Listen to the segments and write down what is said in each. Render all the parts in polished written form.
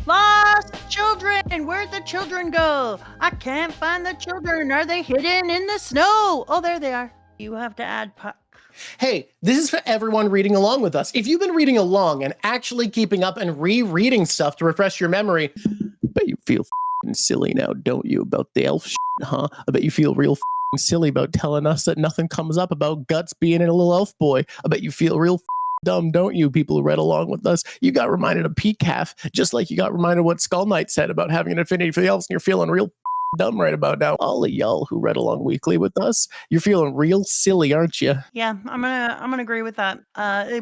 Lost children! Where'd the children go? I can't find the children. Are they hidden in the snow? Oh, there they are. You have to add Puck. Hey, this is for everyone reading along with us. If you've been reading along and actually keeping up and rereading stuff to refresh your memory, I bet you feel silly now, don't you, about the elf huh? I bet you feel real silly about telling us that nothing comes up about Guts being in a little elf boy. I bet you feel real dumb, don't you, people who read along with us? You got reminded of Peacalf, just like you got reminded of what Skull Knight said about having an affinity for the elves, and you're feeling real dumb right about now. All of y'all who read along weekly with us, you're feeling real silly, aren't you? Yeah, I'm gonna agree with that.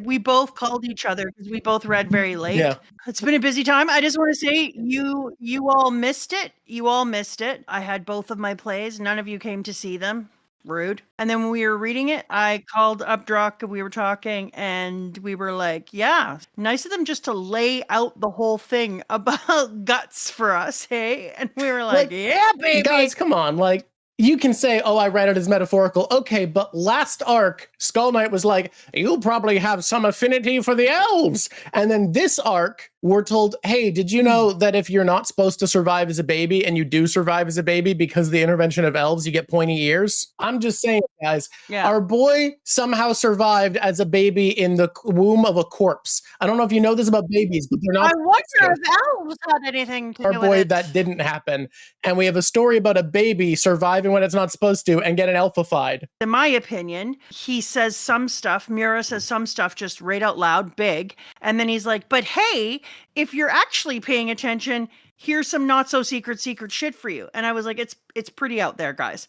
We both called each other because we both read very late. Yeah. It's been a busy time. I just want to say you all missed it. You all missed it. I had both of my plays. None of you came to see them. Rude. And then when we were reading it, I called up Drawk and we were talking and we were like, yeah, nice of them just to lay out the whole thing about Guts for us, hey? And we were like yeah, baby. Guys, come on, like, you can say, oh, I read it as metaphorical. Okay, but last arc, Skull Knight was like, you'll probably have some affinity for the elves. And then this arc, we're told, hey, did you know that if you're not supposed to survive as a baby and you do survive as a baby because of the intervention of elves, you get pointy ears? I'm just saying, guys, our boy somehow survived as a baby in the womb of a corpse. I don't know if you know this about babies, but they're not. I wonder if elves had anything to do with it. Our boy, that didn't happen. And we have a story about a baby surviving when it's not supposed to and getting elfified. In my opinion, he says some stuff, Mura says some stuff just right out loud, big. And then he's like, but hey, if you're actually paying attention, here's some not so secret shit for you. And I was like, it's pretty out there, guys.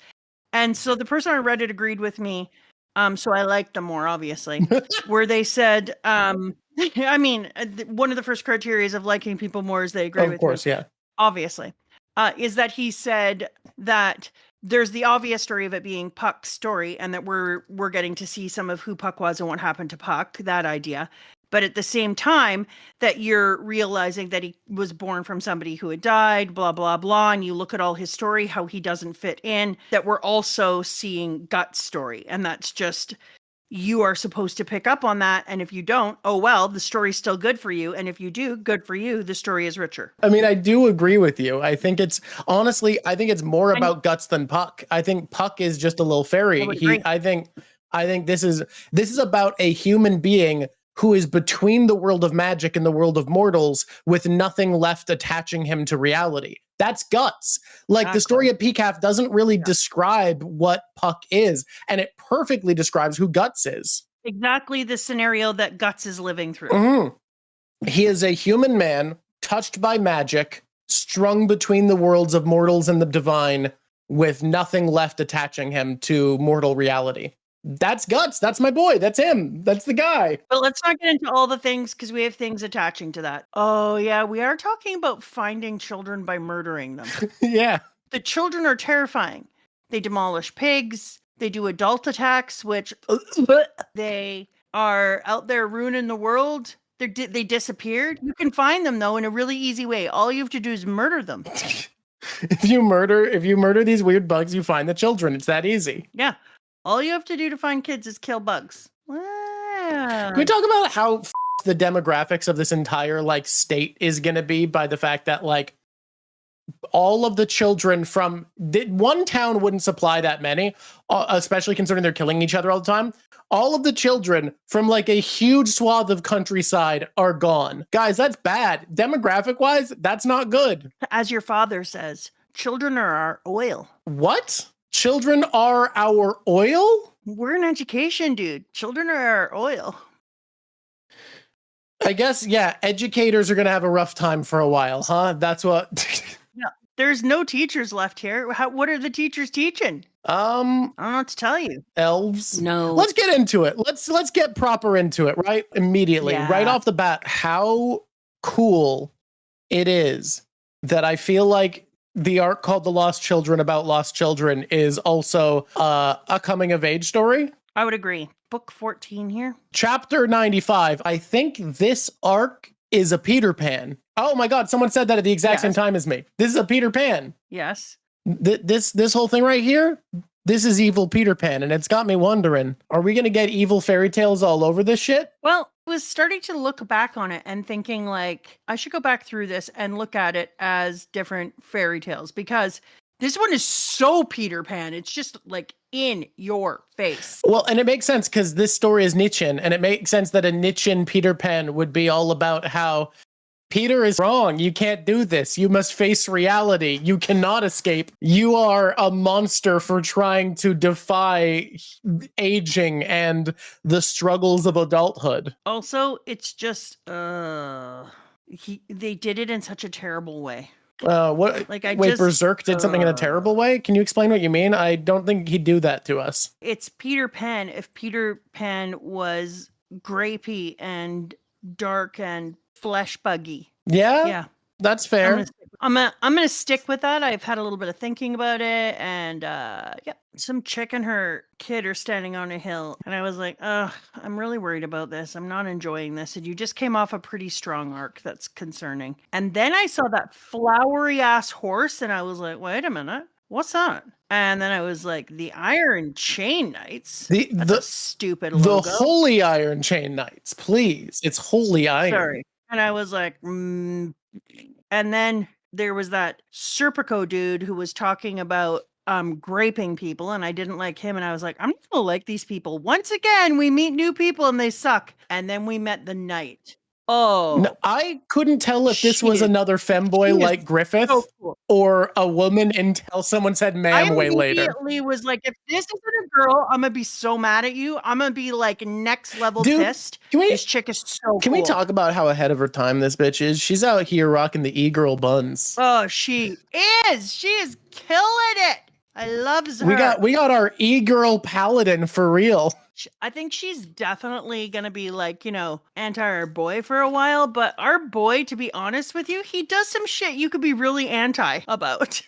And so the person on Reddit agreed with me. So I liked them more, obviously, where they said, I mean, one of the first criteria of liking people more is they agree with me. Of course, yeah. Obviously, is that he said that there's the obvious story of it being Puck's story and that we're getting to see some of who Puck was and what happened to Puck, that idea. But at the same time that you're realizing that he was born from somebody who had died, blah, blah, blah. And you look at all his story, how he doesn't fit in, that we're also seeing Guts' story. And that's just, you are supposed to pick up on that. And if you don't, oh, well, the story's still good for you. And if you do, good for you, the story is richer. I mean, I do agree with you. I think it's, honestly, I think it's more about Guts than Puck. I think Puck is just a little fairy. I think this is about a human being who is between the world of magic and the world of mortals with nothing left attaching him to reality. That's Guts. Like, the story of Peacalf doesn't really describe what Puck is, and it perfectly describes who Guts is. Exactly the scenario that Guts is living through. Mm-hmm. He is a human man, touched by magic, strung between the worlds of mortals and the divine, with nothing left attaching him to mortal reality. That's Guts. That's my boy. That's him. That's the guy. But let's not get into all the things because we have things attaching to that. Oh, yeah. We are talking about finding children by murdering them. Yeah. The children are terrifying. They demolish pigs. They do adult attacks, which they are out there ruining the world. They disappeared. You can find them, though, in a really easy way. All you have to do is murder them. If you murder these weird bugs, you find the children. It's that easy. Yeah. All you have to do to find kids is kill bugs. Wow. Can we talk about how the demographics of this entire like state is going to be by the fact that like all of the children from one town wouldn't supply that many, especially considering they're killing each other all the time. All of the children from like a huge swath of countryside are gone. Guys, that's bad. Demographic wise, that's not good. As your father says, children are our oil. What? Children are our oil? We're in education, dude. Children are our oil. I guess, yeah, educators are going to have a rough time for a while, huh? That's what... Yeah, there's no teachers left here. What are the teachers teaching? I don't know what to tell you. Elves? No. Let's get into it. Let's get proper into it, right? Immediately, right off the bat, how cool it is that I feel like the arc called The Lost Children about lost children is also a coming of age story. I would agree. Book 14 here. Chapter 95. I think this arc is a Peter Pan. Oh my God, someone said that at the exact same time as me. This is a Peter Pan. Yes. This whole thing right here, This is evil Peter Pan, and it's got me wondering, are we going to get evil fairy tales all over this shit? Well, I was starting to look back on it and thinking like I should go back through this and look at it as different fairy tales because this one is so Peter Pan. It's just like in your face. Well, and it makes sense because this story is Nietzschean, and it makes sense that a Nietzschean Peter Pan would be all about how Peter is wrong. You can't do this. You must face reality. You cannot escape. You are a monster for trying to defy aging and the struggles of adulthood. Also, it's just they did it in such a terrible way. What? Like Berserk did something in a terrible way? Can you explain what you mean? I don't think he'd do that to us. It's Peter Pan. If Peter Pan was grapey and dark and flesh buggy. Yeah, that's fair. I'm gonna stick with that. I've had a little bit of thinking about it, and some chick and her kid are standing on a hill, and I was like, I'm really worried about this. I'm not enjoying this. And you just came off a pretty strong arc. That's concerning. And then I saw that flowery ass horse, and I was like, wait a minute, what's that? And then I was like, the Iron Chain Knights. That's a stupid logo. The Holy Iron Chain Knights, please. It's Holy Iron. Sorry. And I was like, And then there was that Serpico dude who was talking about graping people, and I didn't like him, and I was like, I'm not gonna like these people. Once again, we meet new people and they suck. And then we met the knight. Oh, no, I couldn't tell if this was another femboy like Griffith or a woman until someone said ma'am way later. I immediately was like, if this isn't a girl, I'm gonna be so mad at you. I'm gonna be like next level pissed. This chick is so Can we talk about how ahead of her time this bitch is? She's out here rocking the e-girl buns. Oh, she is. She is killing it. I love her. We got our e-girl paladin for real. I think she's definitely going to be like, anti our boy for a while. But our boy, to be honest with you, he does some shit you could be really anti about.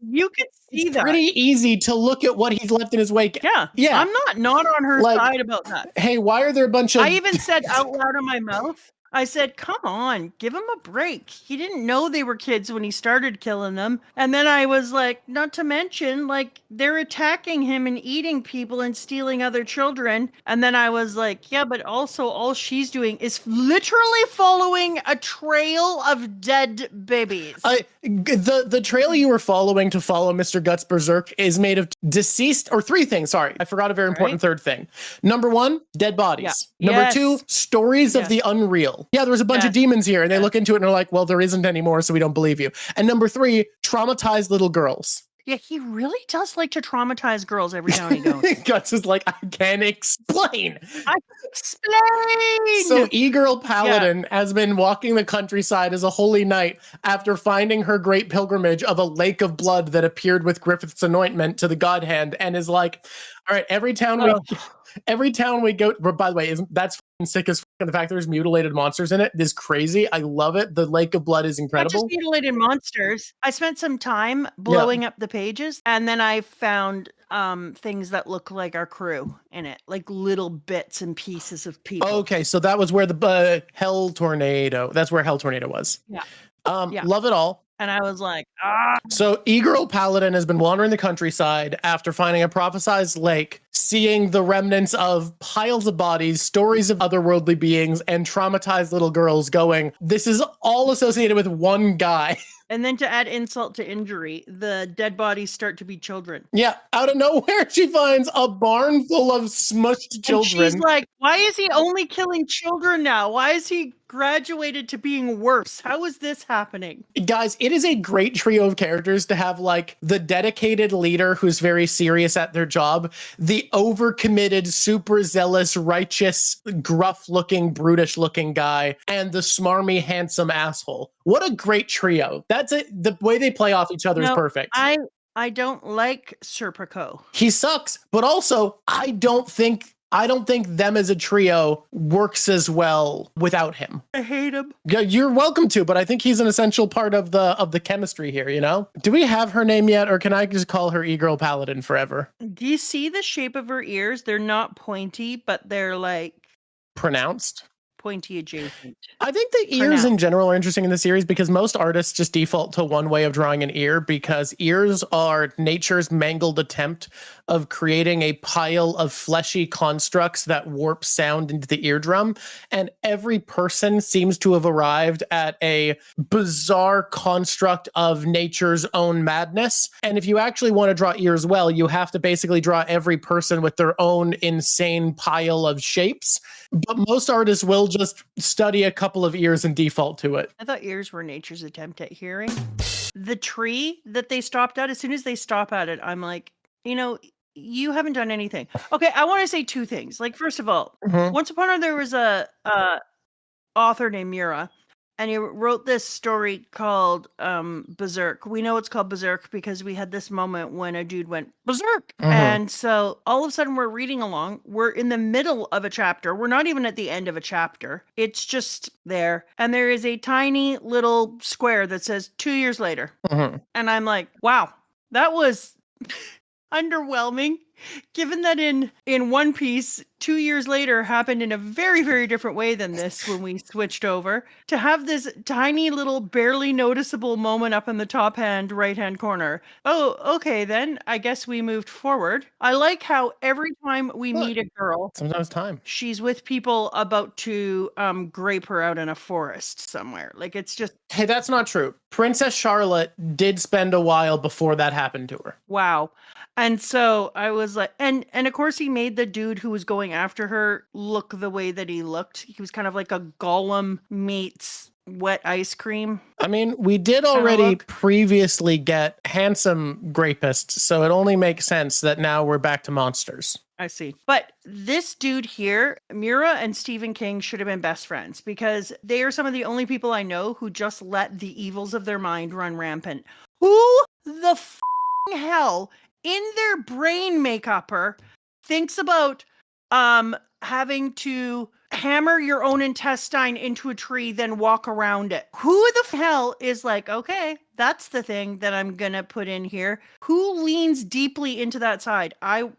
You could see that. It's pretty easy to look at what he's left in his wake. Yeah. I'm not on her side about that. Hey, why are there a bunch of... I even said out loud in my mouth, I said, come on, give him a break. He didn't know they were kids when he started killing them. And then I was like, not to mention, like, they're attacking him and eating people and stealing other children. And then I was like, yeah, but also all she's doing is literally following a trail of dead babies. The trail you were following to follow Mr. Guts Berserk is made of deceased, or three things, sorry. I forgot a very important third thing. Number one, dead bodies. Yeah. Number two, stories of the unreal. Yeah, there was a bunch of demons here, and they look into it and are like, well, there isn't anymore, so we don't believe you. And number three, traumatized little girls. Yeah, he really does like to traumatize girls every time he goes. Guts is like, I can explain. I can explain. So E-Girl Paladin has been walking the countryside as a holy knight after finding her great pilgrimage of a lake of blood that appeared with Griffith's anointment to the god hand, and is like, all right, every town we go, by the way, that's sick as fuck. The fact there's mutilated monsters in it is crazy. I love it. The Lake of Blood is incredible. Not just mutilated monsters. I spent some time blowing up the pages, and then I found things that look like our crew in it, like little bits and pieces of people. Okay, so that was where the Hell Tornado. That's where Hell Tornado was. Yeah. Love it all. And I was like, ah. So E-Girl Paladin has been wandering the countryside after finding a prophesized lake, seeing the remnants of piles of bodies, stories of otherworldly beings, and traumatized little girls going, this is all associated with one guy. And then to add insult to injury, the dead bodies start to be children. Yeah, out of nowhere, she finds a barn full of smushed children. And she's like, why is he only killing children now? Why is he graduated to being worse? How is this happening? Guys, it is a great trio of characters to have, like, the dedicated leader who's very serious at their job, the overcommitted, super zealous, righteous, gruff-looking, brutish-looking guy, and the smarmy, handsome asshole. What a great trio. That's it. The way they play off each other is perfect. I don't like Serpico. He sucks, but also I don't think them as a trio works as well without him. I hate him. Yeah, you're welcome to, but I think he's an essential part of the chemistry here, you know? Do we have her name yet, or can I just call her E-Girl Paladin forever? Do you see the shape of her ears? They're not pointy, but they're like... Pronounced? pointy adjacent. I think the ears in general are interesting in the series because most artists just default to one way of drawing an ear because ears are nature's mangled attempt of creating a pile of fleshy constructs that warp sound into the eardrum. And every person seems to have arrived at a bizarre construct of nature's own madness. And if you actually want to draw ears well, you have to basically draw every person with their own insane pile of shapes. But most artists will just study a couple of ears and default to it. I thought ears were nature's attempt at hearing. The tree that they stopped at, as soon as they stop at it, I'm like, you haven't done anything. Okay, I want to say two things. Like, first of all, once upon a time, there was a author named Mura, and he wrote this story called Berserk. We know it's called Berserk because we had this moment when a dude went Berserk. And so all of a sudden we're reading along. We're in the middle of a chapter. We're not even at the end of a chapter. It's just there. And there is a tiny little square that says 2 years later. And I'm like, wow, that was underwhelming. Given that in One Piece, 2 years later happened in a very, very different way than this when we switched over, to have this tiny little barely noticeable moment up in the top right-hand corner. Oh, okay, then I guess we moved forward. I like how every time we meet a girl, sometimes time, she's with people about to grape her out in a forest somewhere. Like, it's just... Hey, that's not true. Princess Charlotte did spend a while before that happened to her. Wow. And so I was like, and of course he made the dude who was going after her look the way that he looked. He was kind of like a Gollum meets wet ice cream. I mean, we did already previously get handsome grapists, so it only makes sense that now we're back to monsters. I see. But this dude here, Mura and Stephen King should have been best friends because they are some of the only people I know who just let the evils of their mind run rampant. Who the hell in their brain make-upper thinks about having to hammer your own intestine into a tree, then walk around it? Who the hell is like, okay, that's the thing that I'm gonna put in here? Who leans deeply into that side? I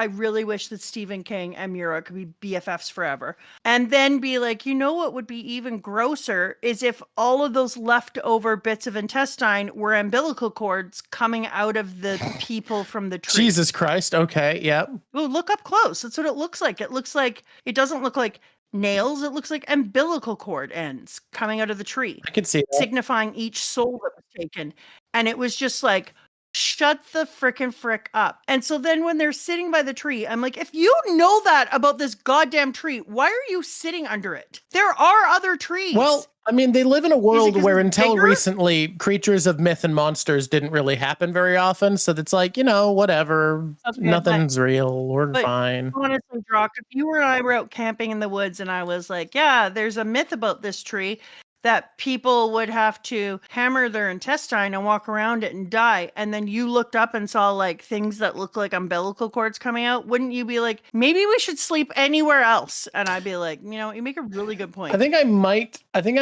really wish that Stephen King and Mura could be BFFs forever. And then be like, what would be even grosser is if all of those leftover bits of intestine were umbilical cords coming out of the people from the tree. Jesus Christ. Okay. Yep. Well, look up close. That's what it looks like. It doesn't look like nails. It looks like umbilical cord ends coming out of the tree. I can see that. Signifying each soul that was taken. And it was just like, shut the frickin' frick up. And so then when they're sitting by the tree, I'm like, if you know that about this goddamn tree, why are you sitting under it? There are other trees. Well, I mean, they live in a world where until bigger? Recently, creatures of myth and monsters didn't really happen very often. So it's like, whatever. Okay, nothing's real. We're fine. Honestly, Drawk, if you and I were out camping in the woods and I was like, yeah, there's a myth about this tree that people would have to hammer their intestine and walk around it and die. And then you looked up and saw like things that look like umbilical cords coming out. Wouldn't you be like, maybe we should sleep anywhere else? And I'd be like, you make a really good point. I think I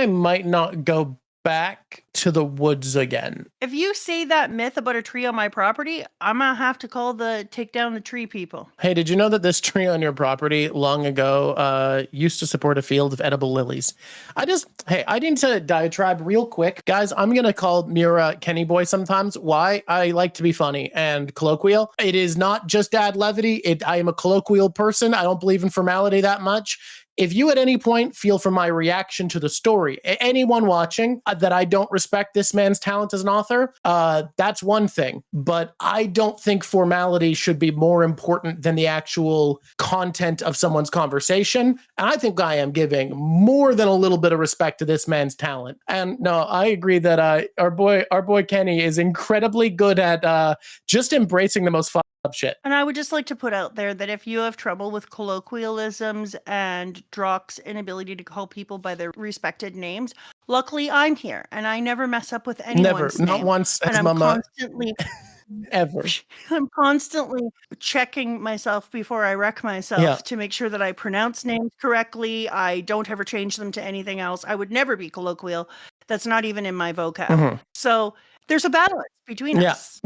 might not go back to the woods again. If you say that myth about a tree on my property, I'm gonna have to call take down the tree people. Hey, did you know that this tree on your property long ago used to support a field of edible lilies? I need to diatribe real quick. Guys, I'm gonna call Mura Kenny Boy sometimes. Why? I like to be funny and colloquial. It is not just dad levity. I am a colloquial person. I don't believe in formality that much. If you at any point feel from my reaction to the story, anyone watching, that I don't respect this man's talent as an author, that's one thing. But I don't think formality should be more important than the actual content of someone's conversation. And I think I am giving more than a little bit of respect to this man's talent. And no, I agree that our boy Kenny is incredibly good at just embracing the most up shit. And I would just like to put out there that if you have trouble with colloquialisms and Drawk's inability to call people by their respected names, luckily I'm here and I never mess up with anyone's name. Not once as I'm Mama constantly ever. I'm constantly checking myself before I wreck myself to make sure that I pronounce names correctly. I don't ever change them to anything else. I would never be colloquial. That's not even in my vocab. So There's a balance between us.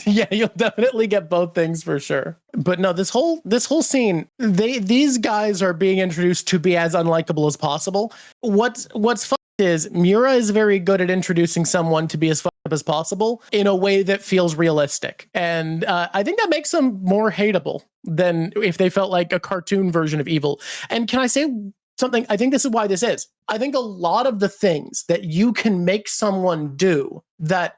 Yeah, you'll definitely get both things for sure. But no, this whole scene, these guys are being introduced to be as unlikable as possible. What's fun is Miura is very good at introducing someone to be as fucked up as possible in a way that feels realistic. And I think that makes them more hateable than if they felt like a cartoon version of evil. And can I say something? I think this is why this is. I think a lot of the things that you can make someone do that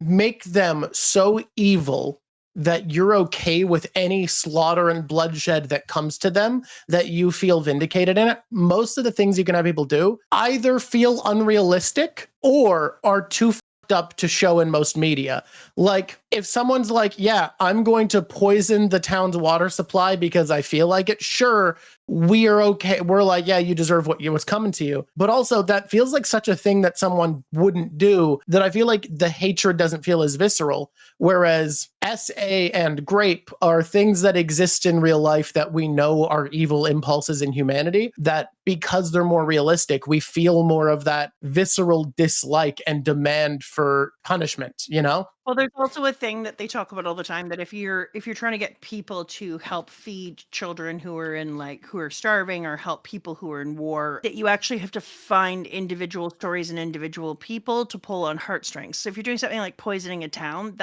make them so evil that you're okay with any slaughter and bloodshed that comes to them, that you feel vindicated in it. Most of the things you can have people do either feel unrealistic or are too fucked up to show in most media. Like if someone's like, yeah, I'm going to poison the town's water supply because I feel like it, sure, we are okay. We're like, yeah, you deserve what's coming to you. But also that feels like such a thing that someone wouldn't do, that I feel like the hatred doesn't feel as visceral. Whereas SA and Grape are things that exist in real life that we know are evil impulses in humanity, that because they're more realistic, we feel more of that visceral dislike and demand for punishment, you know? Well, there's also a thing that they talk about all the time, that if you're trying to get people to help feed children who are starving, or help people who are in war, that you actually have to find individual stories and individual people to pull on heartstrings. So if you're doing something like poisoning a town,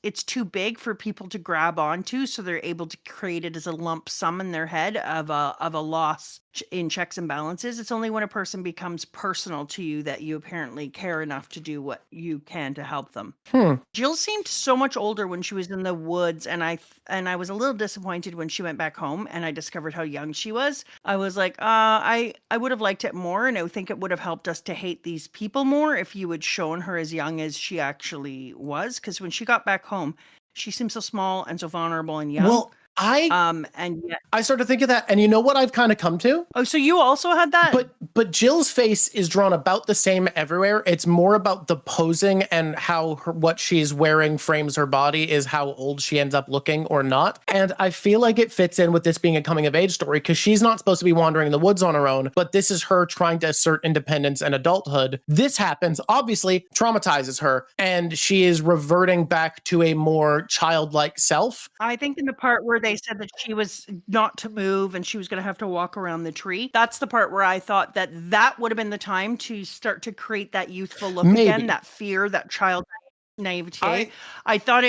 it's too big for people to grab onto, so they're able to create it as a lump sum in their head of a loss in checks and balances. It's only when a person becomes personal to you that you apparently care enough to do what you can to help them. Jill seemed so much older when she was in the woods, and I was a little disappointed when she went back home and I discovered how young she was. I was like, I would have liked it more, and I think it would have helped us to hate these people more if you had shown her as young as she actually was. Because when she got back home, she seemed so small and so vulnerable and young. Well, and yet I started to think of that, and you know what I've kind of come to? Oh, so you also had that? But Jill's face is drawn about the same everywhere. It's more about the posing and how what she's wearing frames her body is how old she ends up looking or not. And I feel like it fits in with this being a coming of age story, because she's not supposed to be wandering in the woods on her own, but this is her trying to assert independence and adulthood. This happens, obviously traumatizes her, and she is reverting back to a more childlike self. I think in the part where they said that she was not to move and she was going to have to walk around the tree, that's the part where I thought that would have been the time to start to create that youthful look again, that fear, that child naivete. I thought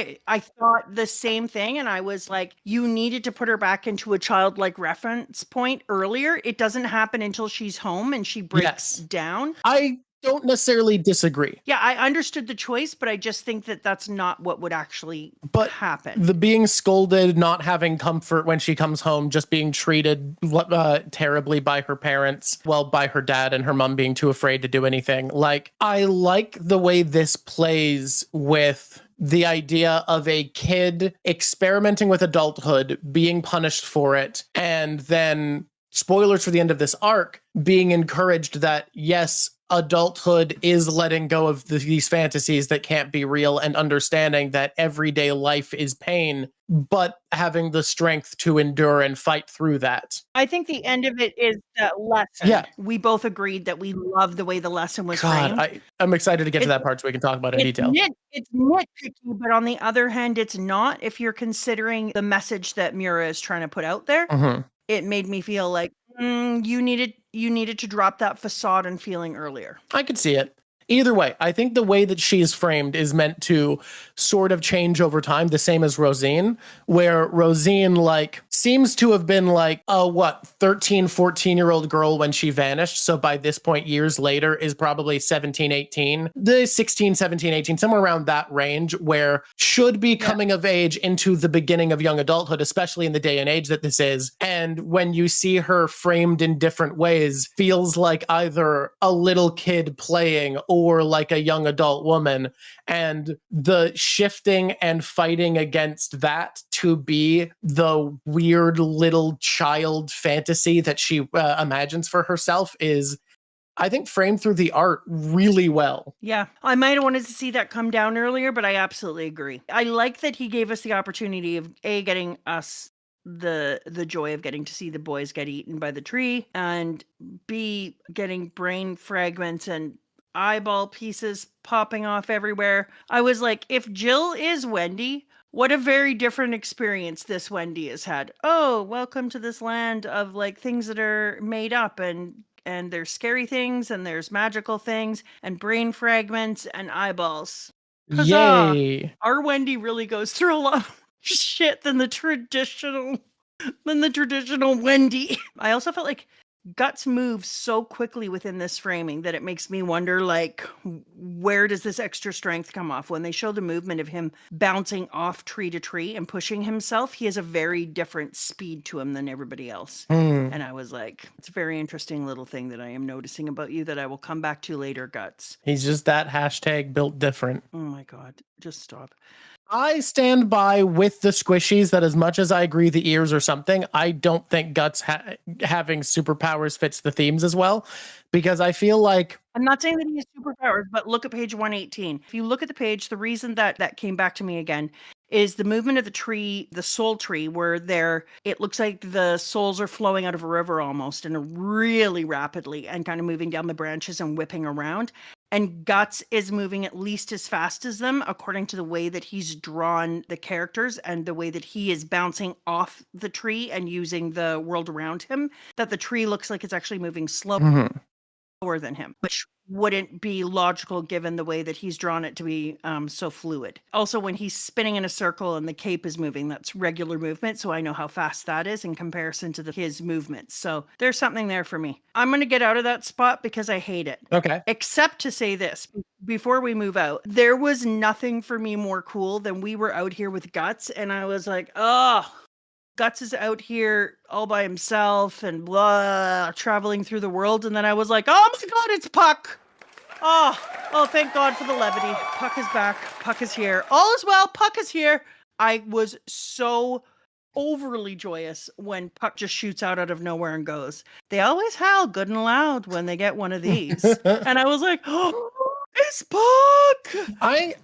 the same thing, and I was like, you needed to put her back into a childlike reference point earlier. It doesn't happen until she's home and she breaks down. I don't necessarily disagree. Yeah, I understood the choice, but I just think that that's not what would actually happen. The being scolded, not having comfort when she comes home, just being treated terribly by her parents, well, by her dad, and her mom being too afraid to do anything. Like, I like the way this plays with the idea of a kid experimenting with adulthood, being punished for it, and then, spoilers for the end of this arc, being encouraged that, yes, adulthood is letting go of these fantasies that can't be real, and understanding that everyday life is pain, but having the strength to endure and fight through that. I think the end of it is that lesson. Yeah. We both agreed that we loved the way the lesson was framed. I'm excited to get to that part so we can talk about it in detail. It's nitpicky, but on the other hand, it's not, if you're considering the message that Miura is trying to put out there. Mm-hmm. It made me feel like you needed to drop that facade and feeling earlier. I could see it. Either way, I think the way that she's framed is meant to sort of change over time, the same as Rosine, where Rosine, like, seems to have been like a, 13, 14-year-old girl when she vanished. So by this point, years later, is probably 17, 18, the 16, 17, 18, somewhere around that range, where should be coming of age into the beginning of young adulthood, especially in the day and age that this is. And when you see her framed in different ways, feels like either a little kid playing or like a young adult woman, and the shifting and fighting against that to be the weird little child fantasy that she imagines for herself is, I think, framed through the art really well. Yeah, I might have wanted to see that come down earlier, but I absolutely agree. I like that he gave us the opportunity of getting us the joy of getting to see the boys get eaten by the tree, and B, getting brain fragments and eyeball pieces popping off everywhere. I was like, if Jill is Wendy, what a very different experience this Wendy has had. Oh, welcome to this land of like things that are made up and there's scary things and there's magical things and brain fragments and eyeballs. Huzzah! Yay. Our Wendy really goes through a lot of shit than the traditional Wendy. I also felt like Guts moves so quickly within this framing that it makes me wonder, like, where does this extra strength come off? When they show the movement of him bouncing off tree to tree and pushing himself, he has a very different speed to him than everybody else. And I was like, it's a very interesting little thing that I am noticing about you that I will come back to later, Guts. He's just that hashtag built different. Oh my God, just stop. I stand by with the Squishies that as much as I agree the ears or something, I don't think Guts having superpowers fits the themes as well, because I feel like... I'm not saying that he has superpowers, but look at page 118. If you look at the page, the reason that came back to me again is the movement of the tree, the soul tree, where it looks like the souls are flowing out of a river almost and really rapidly and kind of moving down the branches and whipping around. And Guts is moving at least as fast as them, according to the way that he's drawn the characters and the way that he is bouncing off the tree and using the world around him, that the tree looks like it's actually moving slower than him, which wouldn't be logical given the way that he's drawn it to be so fluid. Also, when he's spinning in a circle and the cape is moving, that's regular movement. So I know how fast that is in comparison to his movements. So there's something there for me. I'm going to get out of that spot because I hate it. Okay. Except to say this, before we move out, there was nothing for me more cool than we were out here with Guts. And I was like, oh, Guts is out here all by himself and blah, traveling through the world. And then I was like, oh my God, it's Puck. Oh, thank God for the levity. Puck is back. Puck is here. All is well. Puck is here. I was so overly joyous when Puck just shoots out of nowhere and goes. They always howl good and loud when they get one of these. And I was like, oh, it's Puck! I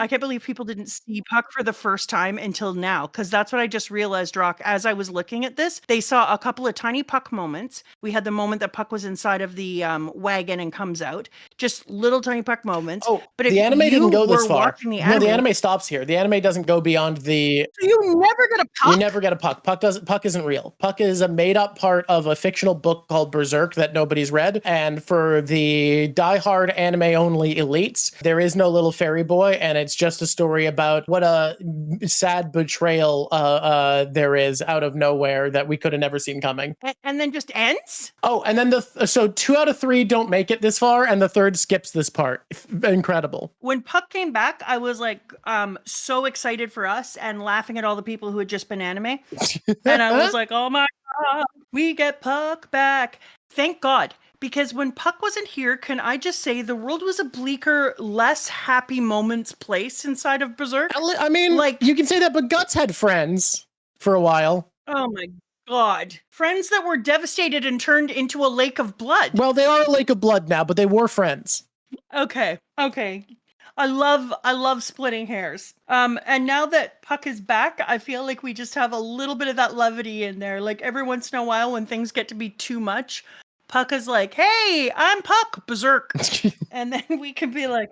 can't believe people didn't see Puck for the first time until now, because that's what I just realized, Drawk, as I was looking at this. They saw a couple of tiny Puck moments. We had the moment that Puck was inside of the wagon and comes out. Just little tiny Puck moments. Oh, but if the anime didn't go this far. The no, the anime stops here. The anime doesn't go beyond the... So you never get a Puck? You never get a Puck. Puck isn't real. Puck is a made-up part of a fictional book called Berserk that nobody's read. And for the diehard anime-only elites, there is no little fairy boy, and it's just a story about what a sad betrayal there is out of nowhere that we could have never seen coming. And then just ends? Oh, and then so 2 out of 3 don't make it this far, and the third skips this part. Incredible. When Puck came back, I was like so excited for us and laughing at all the people who had just been anime. And I was like, oh my God, we get Puck back. Thank God. Because when Puck wasn't here, can I just say the world was a bleaker, less happy moments place inside of Berserk? I mean, like, you can say that, but Guts had friends for a while. Oh my God. Friends that were devastated and turned into a lake of blood. Well, they are a lake of blood now, but they were friends. Okay. I love splitting hairs. And now that Puck is back, I feel like we just have a little bit of that levity in there. Like every once in a while when things get to be too much, Puck is like, hey, I'm Puck, Berserk. And then we can be like,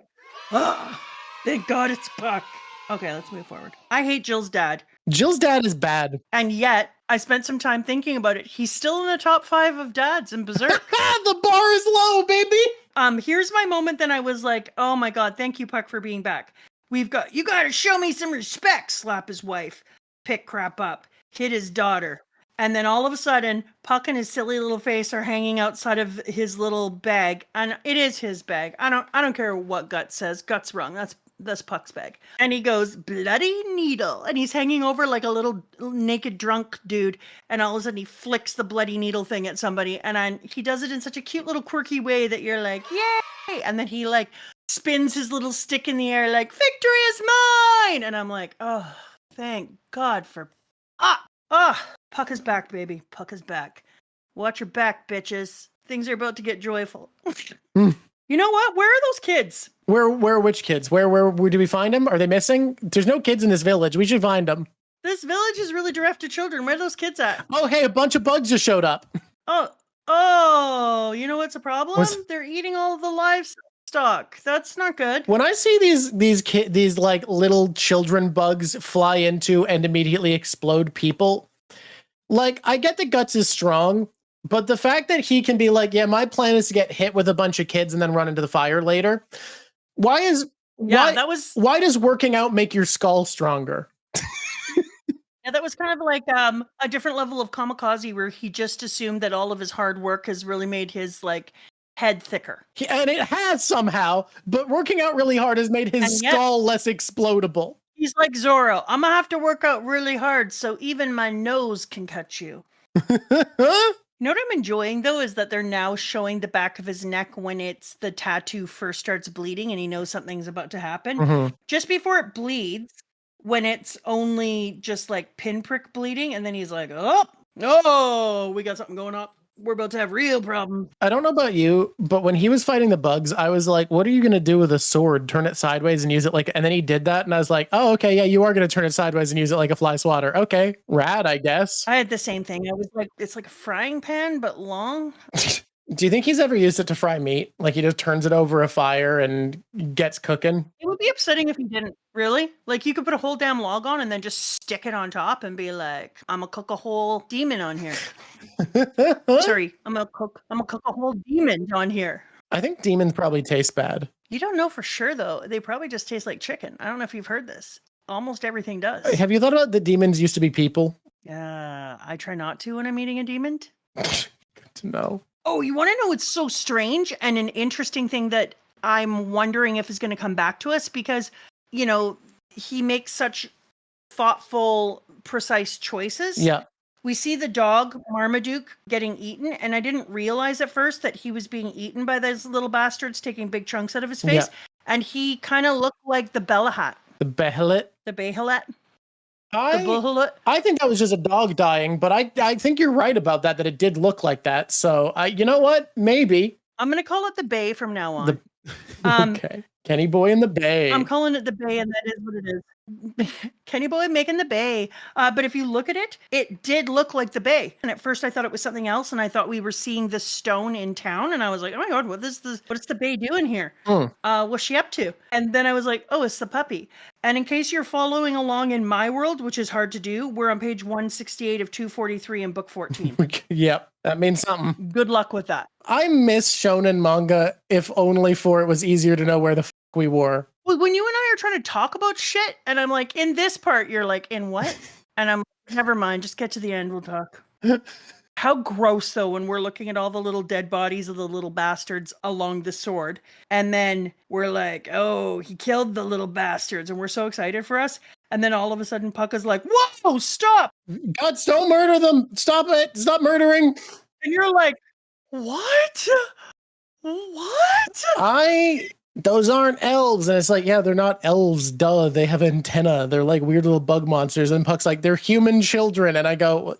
oh, thank God it's Puck. Okay, let's move forward. I hate Jill's dad. Jill's dad is bad. And yet, I spent some time thinking about it. He's still in the top 5 of dads in Berserk. The bar is low, baby. Here's my moment. Then I was like, oh my God, thank you, Puck, for being back. You got to show me some respect. Slap his wife, pick crap up, hit his daughter. And then all of a sudden, Puck and his silly little face are hanging outside of his little bag. And it is his bag. I don't care what Guts says. Guts wrong. That's Puck's bag. And he goes, bloody needle. And he's hanging over like a little naked drunk dude. And all of a sudden he flicks the bloody needle thing at somebody. And he does it in such a cute little quirky way that you're like, yay. And then he like spins his little stick in the air like, victory is mine. And I'm like, oh, thank God for... Puck is back, baby. Puck is back. Watch your back, bitches. Things are about to get joyful. You know what? Where are those kids? Where which kids? Where do we find them? Are they missing? There's no kids in this village. We should find them. This village is really bereft of children. Where are those kids at? Oh, hey, a bunch of bugs just showed up. Oh, you know what's a problem? They're eating all of the livestock. stock. That's not good. When I see these like little children bugs fly into and immediately explode people, like I get that Guts is strong, but the fact that he can be like, yeah, my plan is to get hit with a bunch of kids and then run into the fire later. Why does working out make your skull stronger? Yeah, that was kind of like a different level of kamikaze where he just assumed that all of his hard work has really made his like head thicker. And it has somehow, but working out really hard has made his skull less explodable. He's like Zorro. I'm gonna have to work out really hard so even my nose can cut you. You know what I'm enjoying though is that they're now showing the back of his neck when the tattoo first starts bleeding and he knows something's about to happen. Mm-hmm. Just before it bleeds, when it's only just like pinprick bleeding, and then he's like, oh, we got something going on. We're about to have real problems. I don't know about you, but when he was fighting the bugs, I was like, what are you going to do with a sword? Turn it sideways and use it like, and then he did that. And I was like, oh, okay. Yeah, you are going to turn it sideways and use it like a fly swatter. Okay. Rad, I guess. I had the same thing. I was like, it's like a frying pan, but long. Do you think he's ever used it to fry meat? Like he just turns it over a fire and gets cooking? It would be upsetting if he didn't. Really? Like you could put a whole damn log on and then just stick it on top and be like, I'm gonna cook a whole demon on here. Sorry, I'm gonna cook a whole demon on here. I think demons probably taste bad. You don't know for sure though. They probably just taste like chicken. I don't know if you've heard this. Almost everything does. Have you thought about the demons used to be people? Yeah, I try not to when I'm eating a demon. Good to know. Oh, you want to know what's so strange and an interesting thing that I'm wondering if is going to come back to us because, you know, he makes such thoughtful, precise choices. Yeah. We see the dog, Marmaduke, getting eaten, and I didn't realize at first that he was being eaten by those little bastards taking big chunks out of his face. Yeah. And he kind of looked like the Bellahat. The Behelit? The Behelit. I think that was just a dog dying, but I think you're right about that it did look like that. So, you know what? Maybe. I'm going to call it the Bay from now on. Okay. Kenny Boy in the Bay. I'm calling it the Bay, and that is what it is. Kenny Boy making the Bay. But if you look at it, it did look like the Bay. And at first I thought it was something else, and I thought we were seeing the stone in town, and I was like, oh my God, what is the Bay doing here? What's she up to? And then I was like, oh, it's the puppy. And in case you're following along in my world, which is hard to do, we're on page 168 of 243 in book 14. Yep, that means something. Good luck with that. I miss shonen manga, if only for it was easier to know where the we were. Well, when you and I are trying to talk about shit, and I'm like, in this part, you're like, in what? And I'm like, never mind, just get to the end, we'll talk. How gross, though, when we're looking at all the little dead bodies of the little bastards along the sword. And then we're like, oh, he killed the little bastards. And we're so excited for us. And then all of a sudden, Pucka's like, whoa, stop. Guts, don't murder them. Stop it. Stop murdering. And you're like, what? What? Those aren't elves. And it's like, yeah, they're not elves. Duh. They have antenna. They're like weird little bug monsters. And Puck's like, they're human children. And I go,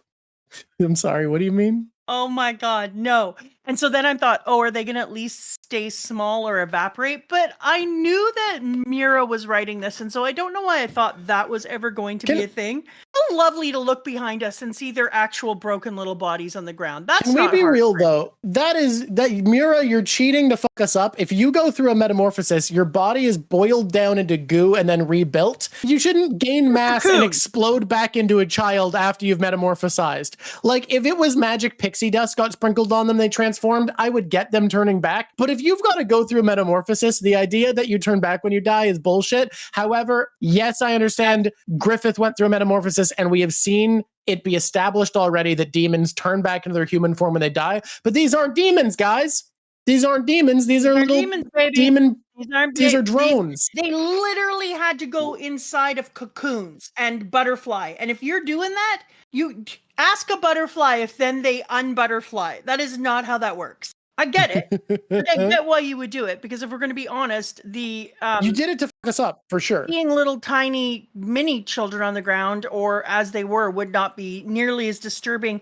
I'm sorry, what do you mean? Oh my God, no. And so then I thought, oh, are they going to at least stay small or evaporate? But I knew that Mira was writing this, and so I don't know why I thought that was ever going to be a thing. So lovely to look behind us and see their actual broken little bodies on the ground. That's Can we be real, though? That Mira, you're cheating to fuck us up. If you go through a metamorphosis, your body is boiled down into goo and then rebuilt. You shouldn't gain mass and explode back into a child after you've metamorphosized. Like, if it was magic pixie dust got sprinkled on them, they transformed, I would get them turning back. But if you've got to go through a metamorphosis, the idea that you turn back when you die is bullshit. However, yes, I understand Griffith went through a metamorphosis, and we have seen it be established already that demons turn back into their human form when they die. But these aren't demons, guys. These aren't demons. These are little demons, baby. These are drones. They literally had to go inside of cocoons and butterfly. And if you're doing that, you ask a butterfly if then they unbutterfly. That is not how that works. I get it. I get why you would do it, because if we're going to be honest, you did it to fuck us up for sure. Seeing little tiny mini children on the ground, or as they were, would not be nearly as disturbing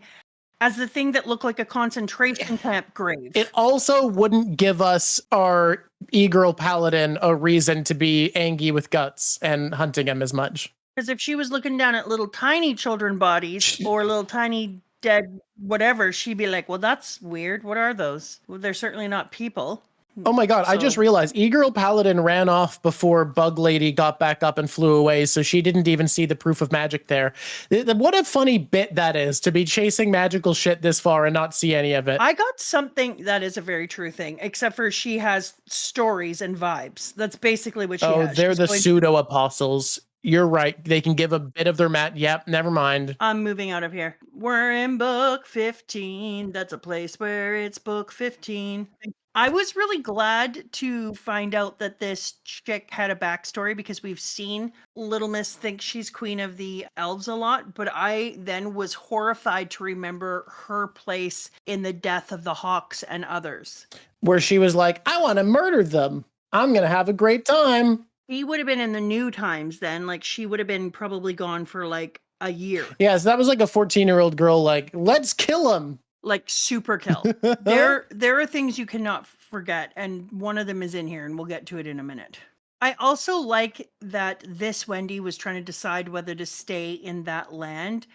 as the thing that looked like a concentration camp grave. It also wouldn't give us our e-girl paladin a reason to be angry with Guts and hunting him as much. Because if she was looking down at little tiny children bodies or little tiny dead whatever, she'd be like, well, that's weird. What are those? Well, they're certainly not people. Oh my god, I just realized E-Girl Paladin ran off before Bug Lady got back up and flew away, so she didn't even see the proof of magic there. What a funny bit that is, to be chasing magical shit this far and not see any of it. I got something that is a very true thing, except for she has stories and vibes. That's basically what she has. Oh, they're the pseudo-apostles. You're right. They can give a bit of their mat. Yep, never mind. I'm moving out of here. We're in book 15. That's a place where it's book 15. I was really glad to find out that this chick had a backstory because we've seen Little Miss think she's queen of the elves a lot, but I then was horrified to remember her place in the death of the Hawks and others. Where she was like, I want to murder them. I'm going to have a great time. He would have been in the new times then. Like, she would have been probably gone for like a year. Yeah, so that was like a 14-year-old girl like, let's kill him. Like super kill. There are things you cannot forget, and one of them is in here, and we'll get to it in a minute. I also like that this Wendy was trying to decide whether to stay in that land,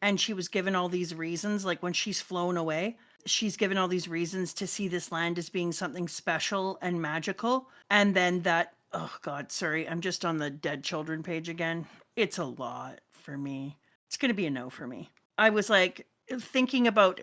and she was given all these reasons. Like when she's flown away, she's given all these reasons to see this land as being something special and magical. And then that, oh God, sorry, I'm just on the dead children page again. It's a lot for me. It's going to be a no for me. I was like thinking about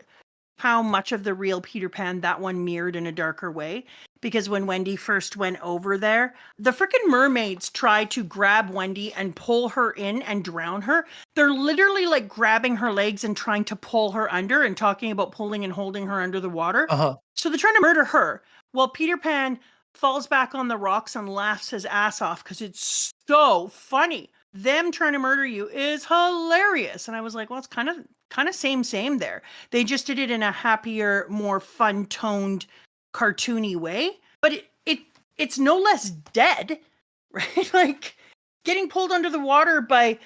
how much of the real Peter Pan that one mirrored in a darker way. Because when Wendy first went over there, the freaking mermaids try to grab Wendy and pull her in and drown her. They're literally like grabbing her legs and trying to pull her under and talking about pulling and holding her under the water. So they're trying to murder her. While Peter Pan falls back on the rocks and laughs his ass off because it's so funny. Them trying to murder you is hilarious. And I was like, well, it's kind of same there. They just did it in a happier, more fun-toned, cartoony way. But it's no less dead, right? Like getting pulled under the water by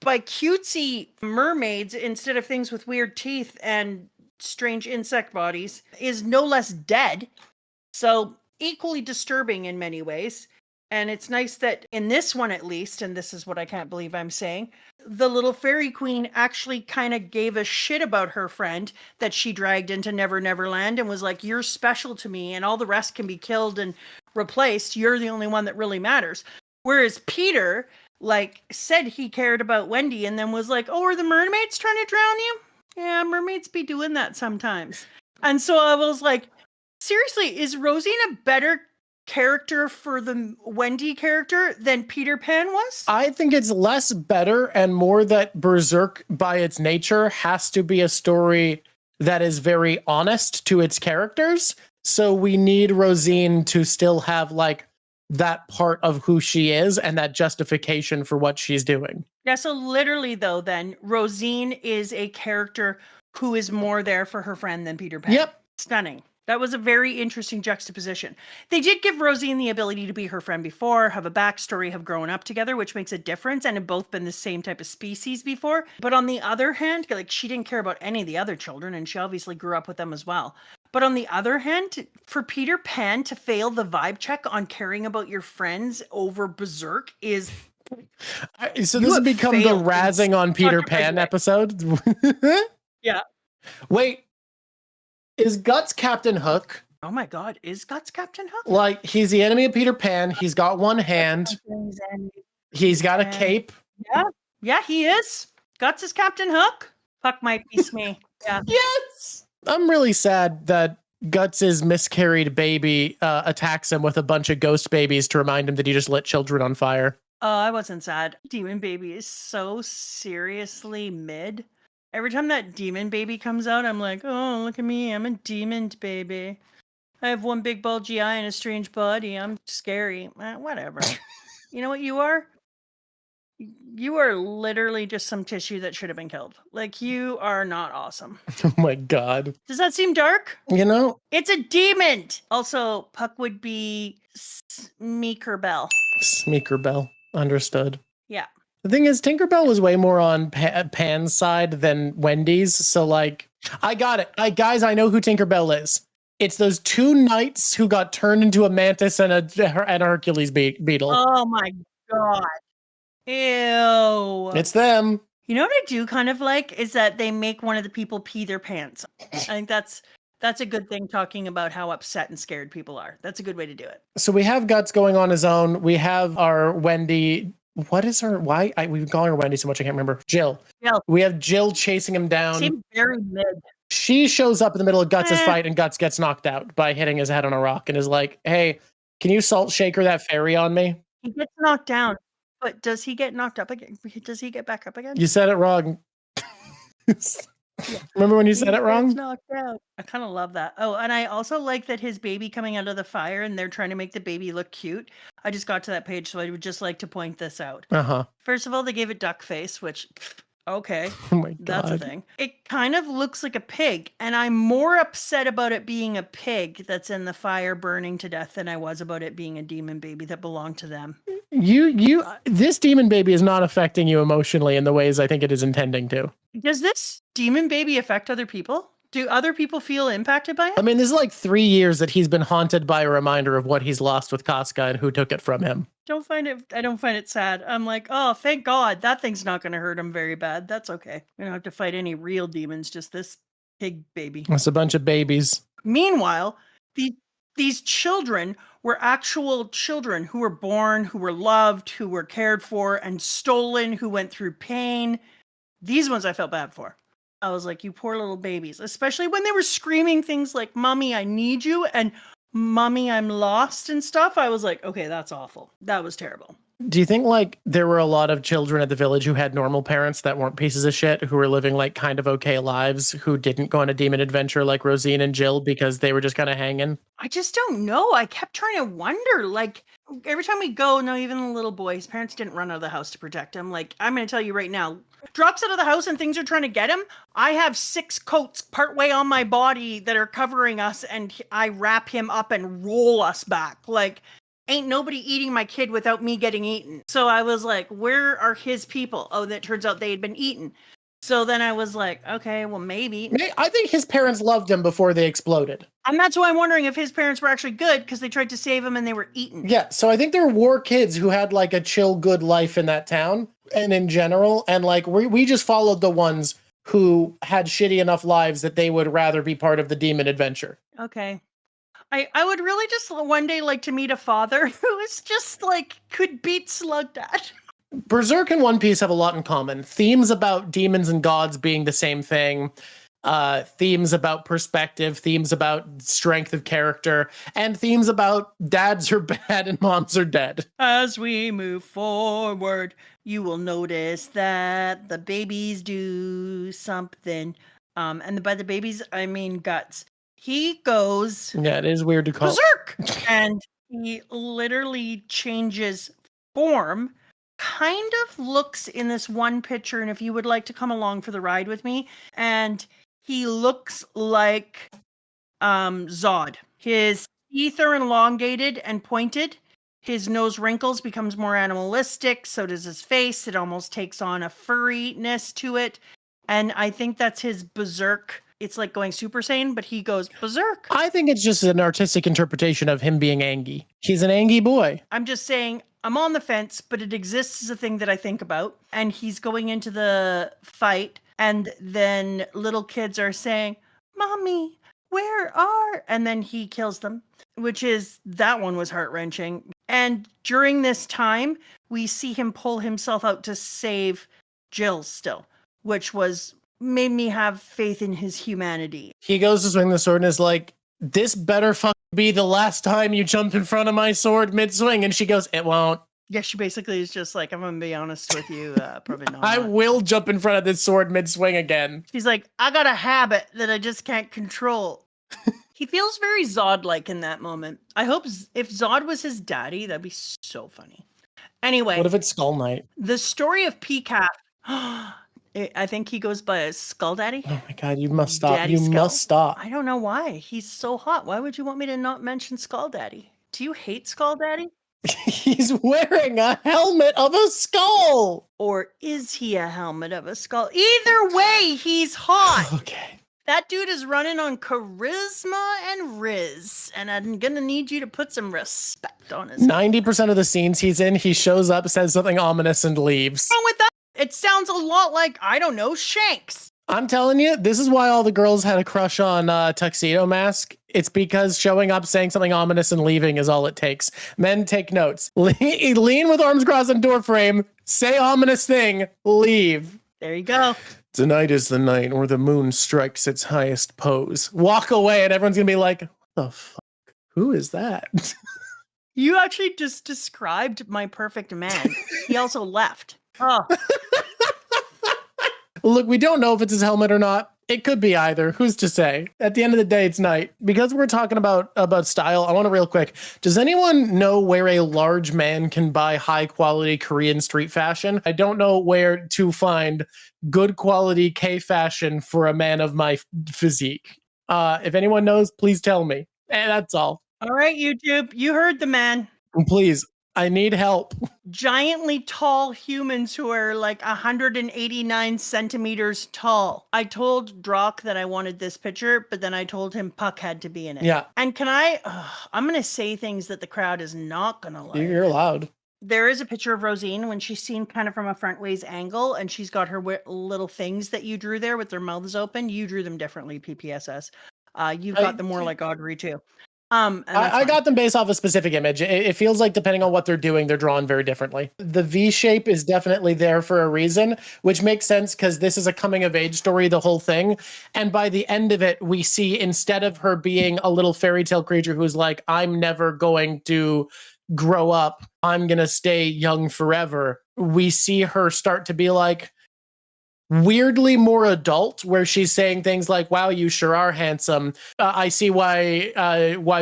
cutesy mermaids instead of things with weird teeth and strange insect bodies is no less dead. So equally disturbing in many ways. And it's nice that in this one, at least, and this is what I can't believe I'm saying, the little fairy queen actually kind of gave a shit about her friend that she dragged into Never Never Land and was like, you're special to me and all the rest can be killed and replaced. You're the only one that really matters. Whereas Peter, like, said he cared about Wendy and then was like, oh, are the mermaids trying to drown you? Yeah, mermaids be doing that sometimes. And so I was like, seriously, is Rosine a better character for the Wendy character than Peter Pan was? I think it's less better and more that Berserk by its nature has to be a story that is very honest to its characters. So we need Rosine to still have like that part of who she is and that justification for what she's doing. Yeah, so literally though, then Rosine is a character who is more there for her friend than Peter Pan. Yep. Stunning. That was a very interesting juxtaposition. They did give Rosine the ability to be her friend before, have a backstory, have grown up together, which makes a difference, and have both been the same type of species before. But on the other hand, like she didn't care about any of the other children, and she obviously grew up with them as well. But on the other hand, for Peter Pan to fail the vibe check on caring about your friends over Berserk is... So this has become the razzing on Peter Pan episode? Yeah. Wait. Is Guts Captain Hook? Oh my God, is Guts Captain Hook? Like, he's the enemy of Peter Pan. He's got one hand. He's got a cape. Yeah, he is. Guts is Captain Hook. Fuck might be me. Yeah. Yes! I'm really sad that Guts' miscarried baby attacks him with a bunch of ghost babies to remind him that he just lit children on fire. Oh, I wasn't sad. Demon Baby is so seriously mid. Every time that demon baby comes out, I'm like, oh, look at me. I'm a demon baby. I have one big bulgy eye and a strange body. I'm scary. Whatever. You know what you are? You are literally just some tissue that should have been killed. Like, you are not awesome. Oh my God. Does that seem dark? You know? It's a demon! Also, Puck would be Smeekerbell. Smeekerbell. Understood. Yeah. The thing is, Tinkerbell was way more on Pan's side than Wendy's. So, like, I got it. Guys, I know who Tinkerbell is. It's those two knights who got turned into a mantis and a Hercules beetle. Oh my God. Ew. It's them. You know what I do kind of like is that they make one of the people pee their pants. I think that's That's a good thing, talking about how upset and scared people are. That's a good way to do it. So we have Guts going on his own. We have our Wendy. What is her? Why? We've been calling her Wendy so much I can't remember. Jill. Jill. We have Jill chasing him down. Seemed very mid. She shows up in the middle of Guts' fight, and Guts gets knocked out by hitting his head on a rock and is like, hey, can you salt shaker that fairy on me? He gets knocked down, but does he get knocked up again? Does he get back up again? You said it wrong. Remember when you said it wrong? Knocked out. I kind of love that. Oh, and I also like that his baby coming out of the fire and they're trying to make the baby look cute. I just got to that page, so I would just like to point this out. First of all, they gave it duck face, which, okay, oh my God. That's a thing. It kind of looks like a pig, and I'm more upset about it being a pig that's in the fire burning to death than I was about it being a demon baby that belonged to them. This demon baby is not affecting you emotionally in the ways I think it is intending to. Does this demon baby affect other people? Do other people feel impacted by it? I mean, this is like 3 years that he's been haunted by a reminder of what he's lost with Casca and who took it from him. I don't find it sad. I'm like, oh, thank God, that thing's not going to hurt him very bad. That's okay. We don't have to fight any real demons, just this pig baby. It's a bunch of babies. Meanwhile, these children were actual children who were born, who were loved, who were cared for and stolen, who went through pain. These ones I felt bad for. I was like, you poor little babies, especially when they were screaming things like, Mommy, I need you, and Mommy, I'm lost and stuff. I was like, okay, that's awful. That was terrible. Do you think like there were a lot of children at the village who had normal parents that weren't pieces of shit, who were living like kind of okay lives, who didn't go on a demon adventure like Rosine and Jill because they were just kind of hanging? I just don't know. I kept trying to wonder, like, every time we go, no, even the little boy, his parents didn't run out of the house to protect him. Like, I'm going to tell you right now, Drawk's out of the house and things are trying to get him. I have 6 coats partway on my body that are covering us, and I wrap him up and roll us back. Like, ain't nobody eating my kid without me getting eaten. So I was like, where are his people? Oh, that turns out they had been eaten. So then I was like, okay, well, maybe. I think his parents loved him before they exploded. And that's why I'm wondering if his parents were actually good because they tried to save him and they were eaten. Yeah, so I think there were kids who had like a chill, good life in that town and in general. And like we just followed the ones who had shitty enough lives that they would rather be part of the demon adventure. Okay. I would really just one day like to meet a father who is just like could beat Slug Dad. Berserk and One Piece have a lot in common. Themes about demons and gods being the same thing. Themes about perspective, themes about strength of character, and themes about dads are bad and moms are dead. As we move forward, you will notice that the babies do something. And by the babies, I mean Guts. He goes... Yeah, it is weird to call Berserk! And he literally changes form. Kind of looks in this one picture, and if you would like to come along for the ride with me, and he looks like Zod. His teeth are elongated and pointed. His nose wrinkles, becomes more animalistic. So does his face. It almost takes on a furriness to it. And I think that's his Berserk. It's like going Super Saiyan, but he goes Berserk. I think it's just an artistic interpretation of him being angry. He's an angry boy. I'm just saying, I'm on the fence, but it exists as a thing that I think about. And he's going into the fight, and then little kids are saying, Mommy, where are... And then he kills them, that one was heart-wrenching. And during this time, we see him pull himself out to save Jill still, which made me have faith in his humanity. He goes to swing the sword and is like, this better be the last time you jump in front of my sword mid-swing. And she goes, it won't. Yeah, she basically is just like, I'm going to be honest with you, probably not. I will jump in front of this sword mid-swing again. She's like, I got a habit that I just can't control. He feels very Zod-like in that moment. I hope if Zod was his daddy, that'd be so funny. Anyway. What if it's Skull Knight? The story of P-Cap... I think he goes by Skull Daddy. Oh my God, you must stop. Daddy Skull. Must stop. I don't know why. He's so hot. Why would you want me to not mention Skull Daddy? Do you hate Skull Daddy? He's wearing a helmet of a skull. Or is he a helmet of a skull? Either way, he's hot. Okay. That dude is running on charisma and riz. And I'm going to need you to put some respect on his 90% of the scenes he's in, he shows up, says something ominous, and leaves. What's wrong with that? It sounds a lot like, I don't know, Shanks. I'm telling you, this is why all the girls had a crush on Tuxedo Mask. It's because showing up, saying something ominous, and leaving is all it takes. Men, take notes. Lean with arms crossed on door frame, say ominous thing, leave. There you go. Tonight is the night where the moon strikes its highest pose. Walk away, and everyone's going to be like, what the fuck? Who is that? You actually just described my perfect man. He also left. Oh. Look, we don't know if it's his helmet or not. It could be either. Who's to say? At the end of the day, it's night. Because we're talking about style, I want to real quick. Does anyone know where a large man can buy high quality Korean street fashion? I don't know where to find good quality K fashion for a man of my physique. If anyone knows, please tell me. And that's all. All right, YouTube. You heard the man. Please. I need help. Giantly tall humans who are like 189 centimeters tall. I told Drawk that I wanted this picture, but then I told him Puck had to be in it. Yeah. And I'm going to say things that the crowd is not going to like. You're allowed. There is a picture of Rosine when she's seen kind of from a front ways angle, and she's got her little things that you drew there with their mouths open. You drew them differently, PPSS. You've got them more like Audrey too. I got them based off a specific image. It feels like depending on what they're doing, they're drawn very differently. The V shape is definitely there for a reason, which makes sense because this is a coming of age story, the whole thing. And by the end of it, we see instead of her being a little fairy tale creature who's like, I'm never going to grow up, I'm going to stay young forever. We see her start to be like, weirdly more adult, where she's saying things like, wow, you sure are handsome. I see why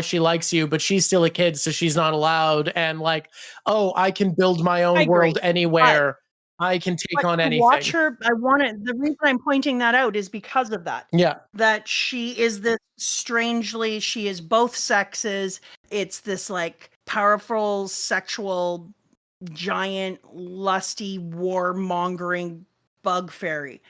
she likes you, but she's still a kid, so she's not allowed. And like, oh, I can build my own world anywhere. I can take on anything. Watch her. The reason I'm pointing that out is because of that. Yeah. That she is this she is both sexes. It's this like powerful, sexual, giant, lusty, warmongering bug fairy.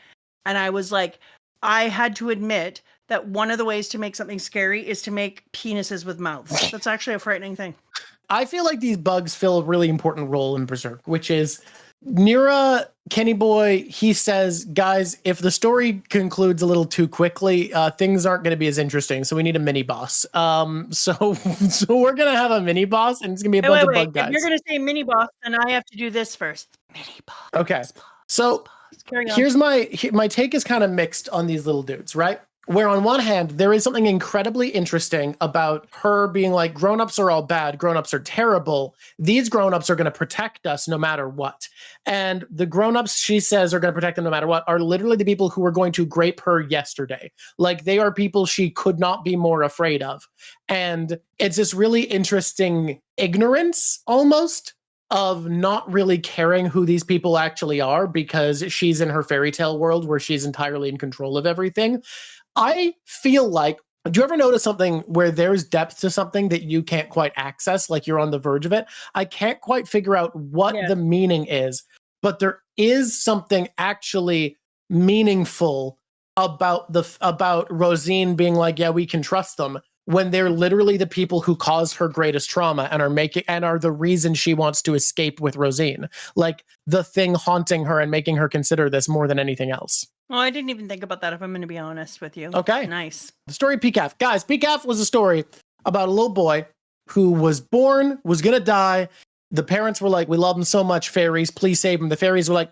And I was like, I had to admit that one of the ways to make something scary is to make penises with mouths. That's actually a frightening thing. I feel like these bugs fill a really important role in Berserk, which is Nira, Kenny Boy, he says, guys, if the story concludes a little too quickly, things aren't going to be as interesting. So we need a mini boss. So we're going to have a mini boss, and it's going to be a bunch of bug guys. If you're going to say mini boss, then I have to do this first. Mini boss. Okay. So here's my take is kind of mixed on these little dudes, right? Where on one hand, there is something incredibly interesting about her being like, grown-ups are all bad, grown-ups are terrible. These grown-ups are going to protect us no matter what. And the grown-ups, she says, are going to protect them no matter what, are literally the people who were going to grape her yesterday. Like, they are people she could not be more afraid of. And it's this really interesting ignorance, almost, of not really caring who these people actually are because she's in her fairy tale world where she's entirely in control of everything. I feel like, do you ever notice something where there's depth to something that you can't quite access, like you're on the verge of it? I can't quite figure out what the meaning is, but there is something actually meaningful about Rosine being like, yeah, we can trust them, when they're literally the people who caused her greatest trauma and are the reason she wants to escape with Rosine. Like, the thing haunting her and making her consider this more than anything else. Well, I didn't even think about that, if I'm going to be honest with you. Okay. Nice. The story of Pcaf. Guys, Pcaf was a story about a little boy who was born, was going to die. The parents were like, we love him so much, fairies, please save him. The fairies were like,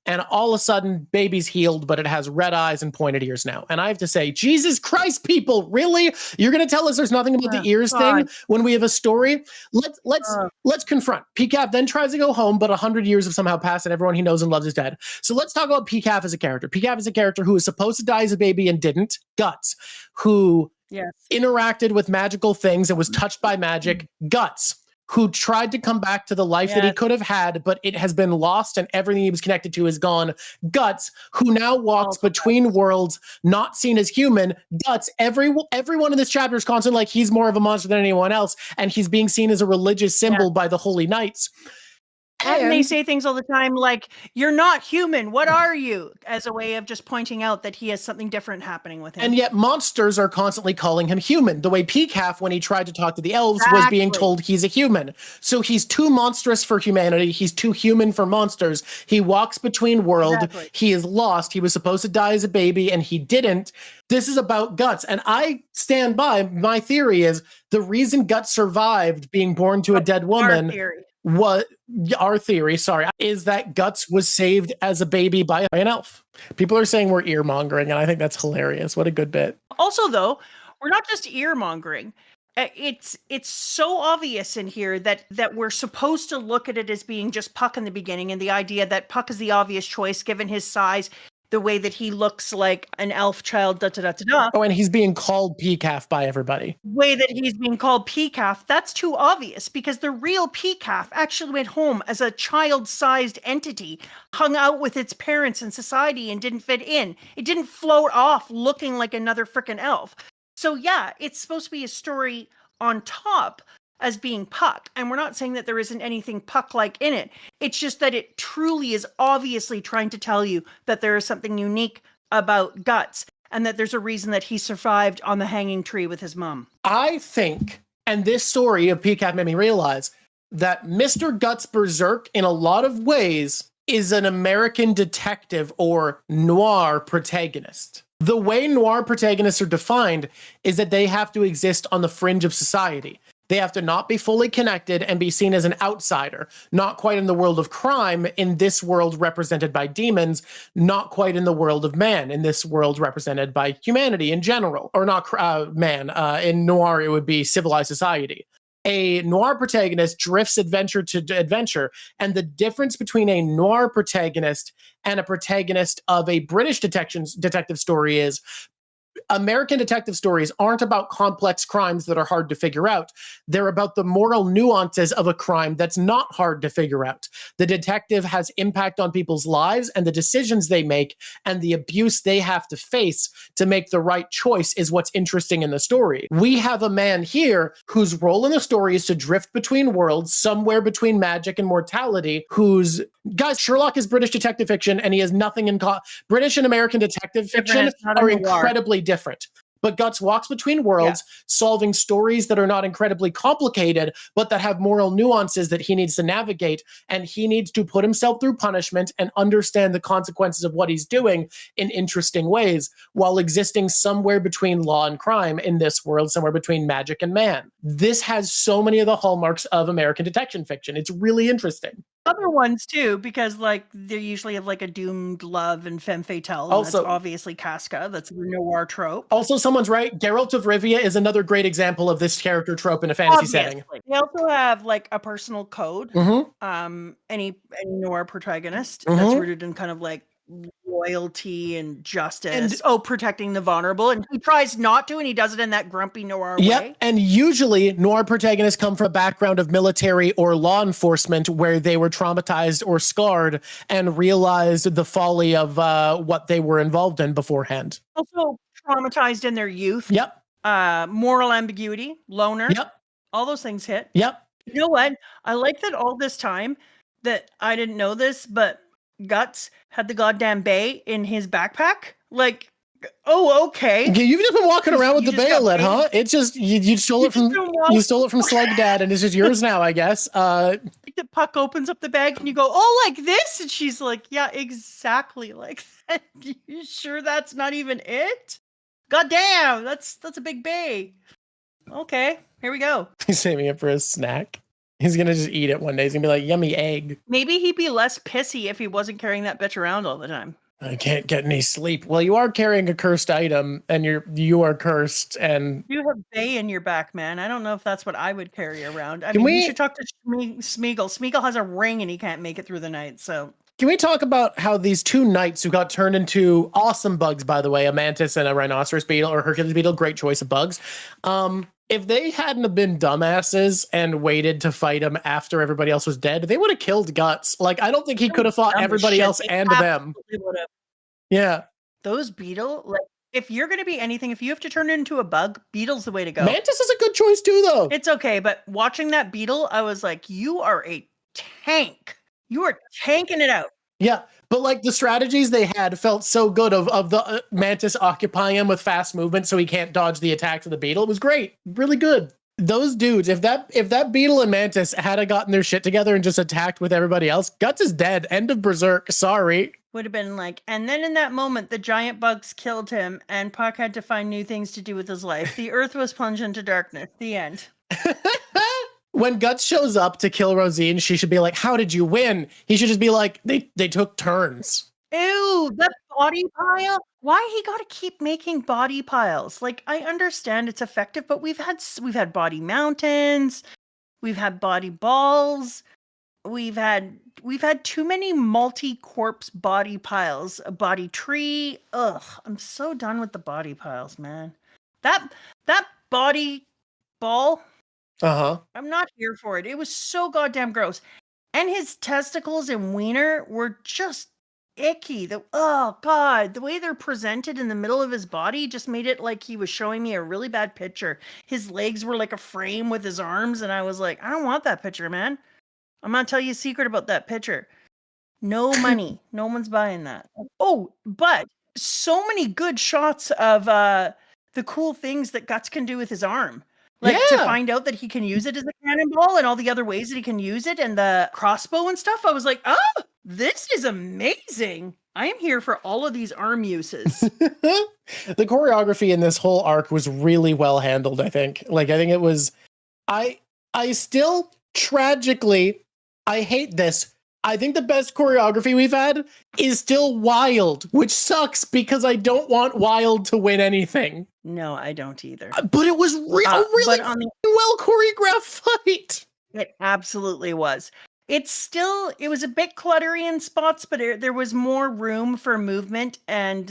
and all of a sudden, baby's healed, but it has red eyes and pointed ears now. And I have to say, Jesus Christ, people, really? You're going to tell us there's nothing about the ears thing when we have a story? Let's confront. Pcaf then tries to go home, but 100 years have somehow passed and everyone he knows and loves is dead. So let's talk about Pcaf as a character. Pcaf is a character who was supposed to die as a baby and didn't. Guts, who interacted with magical things and was touched by magic. Guts, who tried to come back to the life that he could have had, but it has been lost and everything he was connected to is gone. Guts, who now walks between worlds, not seen as human. Guts, everyone in this chapter is constantly like, he's more of a monster than anyone else, and he's being seen as a religious symbol by the Holy Knights. And they say things all the time like, "You're not human. What are you?" As a way of just pointing out that he has something different happening with him. And yet monsters are constantly calling him human. The way Peacalf, when he tried to talk to the elves, was being told he's a human. So he's too monstrous for humanity. He's too human for monsters. He walks between worlds. Exactly. He is lost. He was supposed to die as a baby, and he didn't. This is about Guts. And I stand by, my theory is the reason Guts survived being born to a dead woman our theory, is that Guts was saved as a baby by an elf. People are saying we're ear-mongering, and I think that's hilarious. What a good bit. Also, though, we're not just ear-mongering. It's so obvious in here that we're supposed to look at it as being just Puck in the beginning, and the idea that Puck is the obvious choice given his size, the way that he looks like an elf child, da-da-da-da-da. Oh, and he's being called Peacalf by everybody. Way that he's being called Peacalf, that's too obvious, because the real Peacalf actually went home as a child-sized entity, hung out with its parents in society and didn't fit in. It didn't float off looking like another frickin' elf. So yeah, it's supposed to be a story on top as being Puck, and we're not saying that there isn't anything Puck-like in it. It's just that it truly is obviously trying to tell you that there is something unique about Guts, and that there's a reason that he survived on the hanging tree with his mom. I think, and this story of Peacalf made me realize, that Mr. Guts Berserk, in a lot of ways, is an American detective or noir protagonist. The way noir protagonists are defined is that they have to exist on the fringe of society. They have to not be fully connected and be seen as an outsider, not quite in the world of crime, in this world represented by demons, not quite in the world of man, in this world represented by humanity in general, or not man. In noir, it would be civilized society. A noir protagonist drifts adventure to adventure, and the difference between a noir protagonist and a protagonist of a British detective story is American detective stories aren't about complex crimes that are hard to figure out. They're about the moral nuances of a crime that's not hard to figure out. The detective has impact on people's lives and the decisions they make and the abuse they have to face to make the right choice is what's interesting in the story. We have a man here whose role in the story is to drift between worlds, somewhere between magic and mortality, guys, Sherlock is British detective fiction, and he has nothing in British and American detective fiction are incredibly different. But Guts walks between worlds, solving stories that are not incredibly complicated, but that have moral nuances that he needs to navigate. And he needs to put himself through punishment and understand the consequences of what he's doing in interesting ways, while existing somewhere between law and crime in this world, somewhere between magic and man. This has so many of the hallmarks of American detection fiction. It's really interesting. Other ones too, because like they usually have like a doomed love and femme fatale. And that's obviously Casca. That's the noir trope. Also, someone's right. Geralt of Rivia is another great example of this character trope in a fantasy setting. They also have like a personal code. Any noir protagonist that's rooted in kind of like loyalty and justice. Protecting the vulnerable. And he tries not to, and he does it in that grumpy noir way. And usually noir protagonists come from a background of military or law enforcement where they were traumatized or scarred and realized the folly of what they were involved in beforehand. Also traumatized in their youth. Moral ambiguity, loner. All those things hit. You know what? I like that all this time that I didn't know this, but Guts had the goddamn bay in his backpack. Like, oh, okay. Yeah, you've just been walking around with the bayonet, huh? It's just you stole it from Slug Dad, and it's just yours now, I guess. The Puck opens up the bag, and you go, "Oh, like this?" And she's like, "Yeah, exactly like that." You sure that's not even it? God damn, that's a big bay. Okay, here we go. He's saving it for a snack. He's going to just eat it one day. He's going to be like, yummy egg. Maybe he'd be less pissy if he wasn't carrying that bitch around all the time. I can't get any sleep. Well, you are carrying a cursed item, and you are cursed, and... You have Bay in your back, man. I don't know if that's what I would carry around. I mean, you should talk to Smeagol. Smeagol has a ring, and he can't make it through the night, so... Can we talk about how these two knights who got turned into awesome bugs, by the way, a mantis and a rhinoceros beetle, or Hercules beetle, great choice of bugs, if they hadn't have been dumbasses and waited to fight him after everybody else was dead, they would have killed Guts. Like, I don't think he could have fought everybody else and them. Yeah. Those beetle, like, if you're going to be anything, if you have to turn it into a bug, beetle's the way to go. Mantis is a good choice too, though. It's okay, but watching that beetle, I was like, you are a tank. You are tanking it out. Yeah, but like the strategies they had felt so good of the mantis occupying him with fast movement so he can't dodge the attacks of the beetle. It was great. Really good. Those dudes, if that beetle and mantis had gotten their shit together and just attacked with everybody else, Guts is dead. End of Berserk. Sorry. Would have been like, and then in that moment, the giant bugs killed him, and Puck had to find new things to do with his life. The earth was plunged into darkness. The end. When Guts shows up to kill Rosine, she should be like, "How did you win?" He should just be like, "They took turns." Ew, that body pile. Why he got to keep making body piles? Like, I understand it's effective, but we've had body mountains, we've had body balls, we've had too many multi-corpse body piles, a body tree. Ugh, I'm so done with the body piles, man. That body ball, I'm not here for it. It was so goddamn gross. And his testicles and wiener were just icky. Oh god, the way they're presented in the middle of his body just made it like he was showing me a really bad picture. His legs were like a frame with his arms, and I was like, I don't want that picture, man. I'm gonna tell you a secret about that picture. No money. No one's buying that. Oh, but so many good shots of the cool things that Guts can do with his arm. Like to find out that he can use it as a cannonball and all the other ways that he can use it and the crossbow and stuff. I was like, oh, this is amazing. I am here for all of these arm uses. The choreography in this whole arc was really well handled, I think. Like, I think it was... I still, tragically, I hate this. I think the best choreography we've had is still Wild, which sucks because I don't want Wild to win anything. No, I don't either. But it was a really well choreographed fight. It absolutely was. It was a bit cluttery in spots, but there was more room for movement and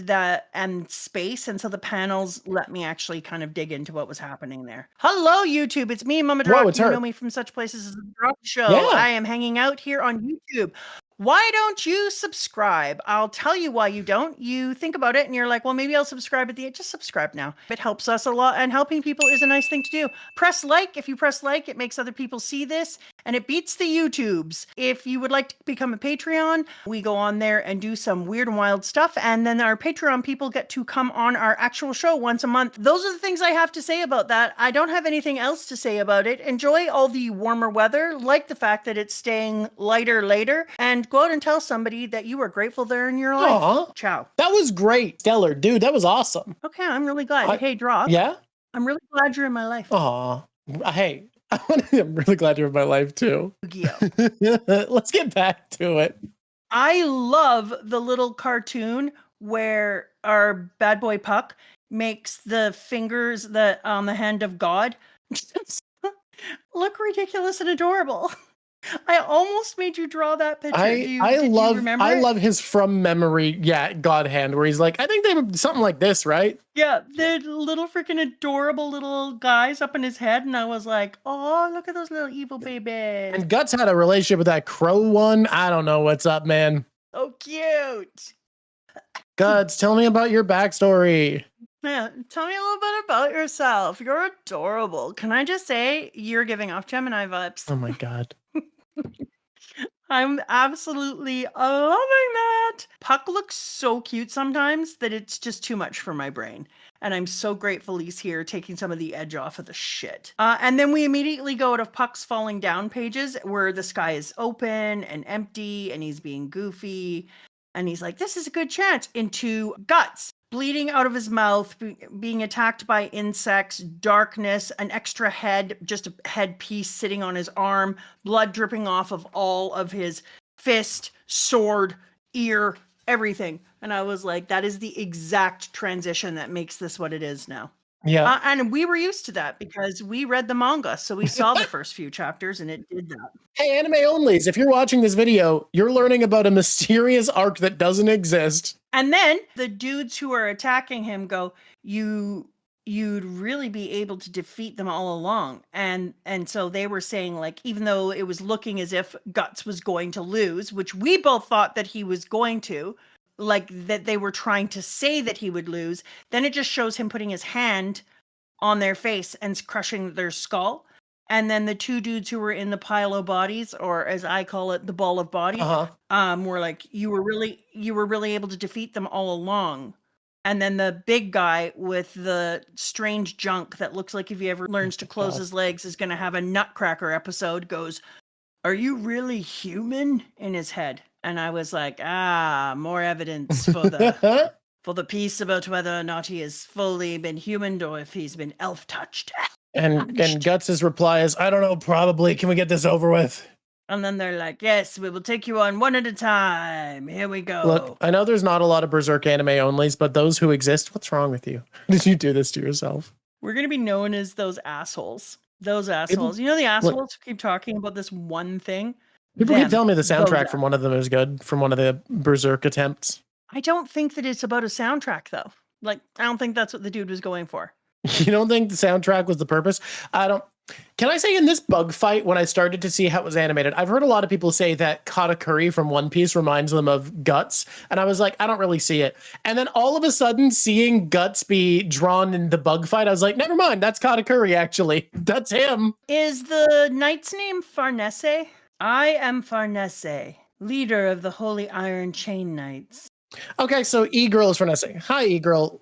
space, and so the panels let me actually kind of dig into what was happening there. Hello, YouTube. It's me, Mama Drawk. You know me from such places as the Drawk Show. Yeah. I am hanging out here on YouTube. Why don't you subscribe? I'll tell you why you don't. You think about it and you're like, well, maybe I'll subscribe at the end. Just subscribe now. It helps us a lot, and helping people is a nice thing to do. Press like. If you press like, it makes other people see this, and it beats the YouTubes. If you would like to become a Patreon, we go on there and do some weird and wild stuff, and then our Patreon people get to come on our actual show once a month. Those are the things I have to say about that. I don't have anything else to say about it. Enjoy all the warmer weather, like the fact that it's staying lighter later, and go out and tell somebody that you are grateful they're in your life. Aww. Ciao. That was great. Stellar. Dude, that was awesome. Okay, I'm really glad. Hey, Drawk. Yeah? I'm really glad you're in my life. Aw. Hey, I'm really glad you're in my life, too. Let's get back to it. I love the little cartoon where our bad boy Puck makes the fingers on the hand of God look ridiculous and adorable. I almost made you draw that picture. I love his from memory, God hand, where he's like, I think they were something like this, right? Yeah, the little freaking adorable little guys up in his head, and I was like, oh, look at those little evil babies. And Guts had a relationship with that crow one. I don't know what's up, man. Oh, cute. Guts, tell me about your backstory. Yeah, tell me a little bit about yourself. You're adorable. Can I just say, you're giving off Gemini vibes. Oh my God. I'm absolutely loving that. Puck looks so cute sometimes that it's just too much for my brain. And I'm so grateful he's here taking some of the edge off of the shit. And then we immediately go out of Puck's falling down pages where the sky is open and empty and he's being goofy. And he's like, this is a good chance, into Guts. Bleeding out of his mouth, being attacked by insects, darkness, an extra head, just a head piece sitting on his arm, blood dripping off of all of his fist, sword, ear, everything. And I was like, that is the exact transition that makes this what it is now. Yeah. And we were used to that because we read the manga. So we saw the first few chapters and it did that. Hey, anime onlys, if you're watching this video, you're learning about a mysterious arc that doesn't exist. And then the dudes who are attacking him go, you'd really be able to defeat them all along. And so they were saying, like, even though it was looking as if Guts was going to lose, which we both thought that he was going to, like that they were trying to say that he would lose, then it just shows him putting his hand on their face and crushing their skull. and then the two dudes who were in the pile of bodies, or as I call it, the ball of bodies, were like, you were really able to defeat them all along. And then the big guy with the strange junk that looks like if he ever learns to close his legs is going to have a Nutcracker episode goes, "Are you really human?" in his head. And I was like, more evidence for the piece about whether or not he has fully been human or if he's been elf touched. And Guts' reply is, "I don't know, probably. Can we get this over with?" And then they're like, "Yes, we will take you on one at a time. Here we go." Look, I know there's not a lot of Berserk anime onlys, but those who exist, what's wrong with you? Did you do this to yourself? We're going to be known as those assholes. Those assholes. You know the assholes who keep talking about this one thing? People keep telling me the soundtrack from one of them is good, from one of the Berserk attempts. I don't think that it's about a soundtrack, though. Like, I don't think that's what the dude was going for. You don't think the soundtrack was the purpose? Can I say in this bug fight, when I started to see how it was animated, I've heard a lot of people say that Katakuri from One Piece reminds them of Guts. And I was like, I don't really see it. And then all of a sudden, seeing Guts be drawn in the bug fight, I was like, never mind. That's Katakuri, actually. That's him. Is the knight's name Farnese? I am Farnese, leader of the Holy Iron Chain Knights. Okay, so E-Girl is Farnese. Hi, E-Girl.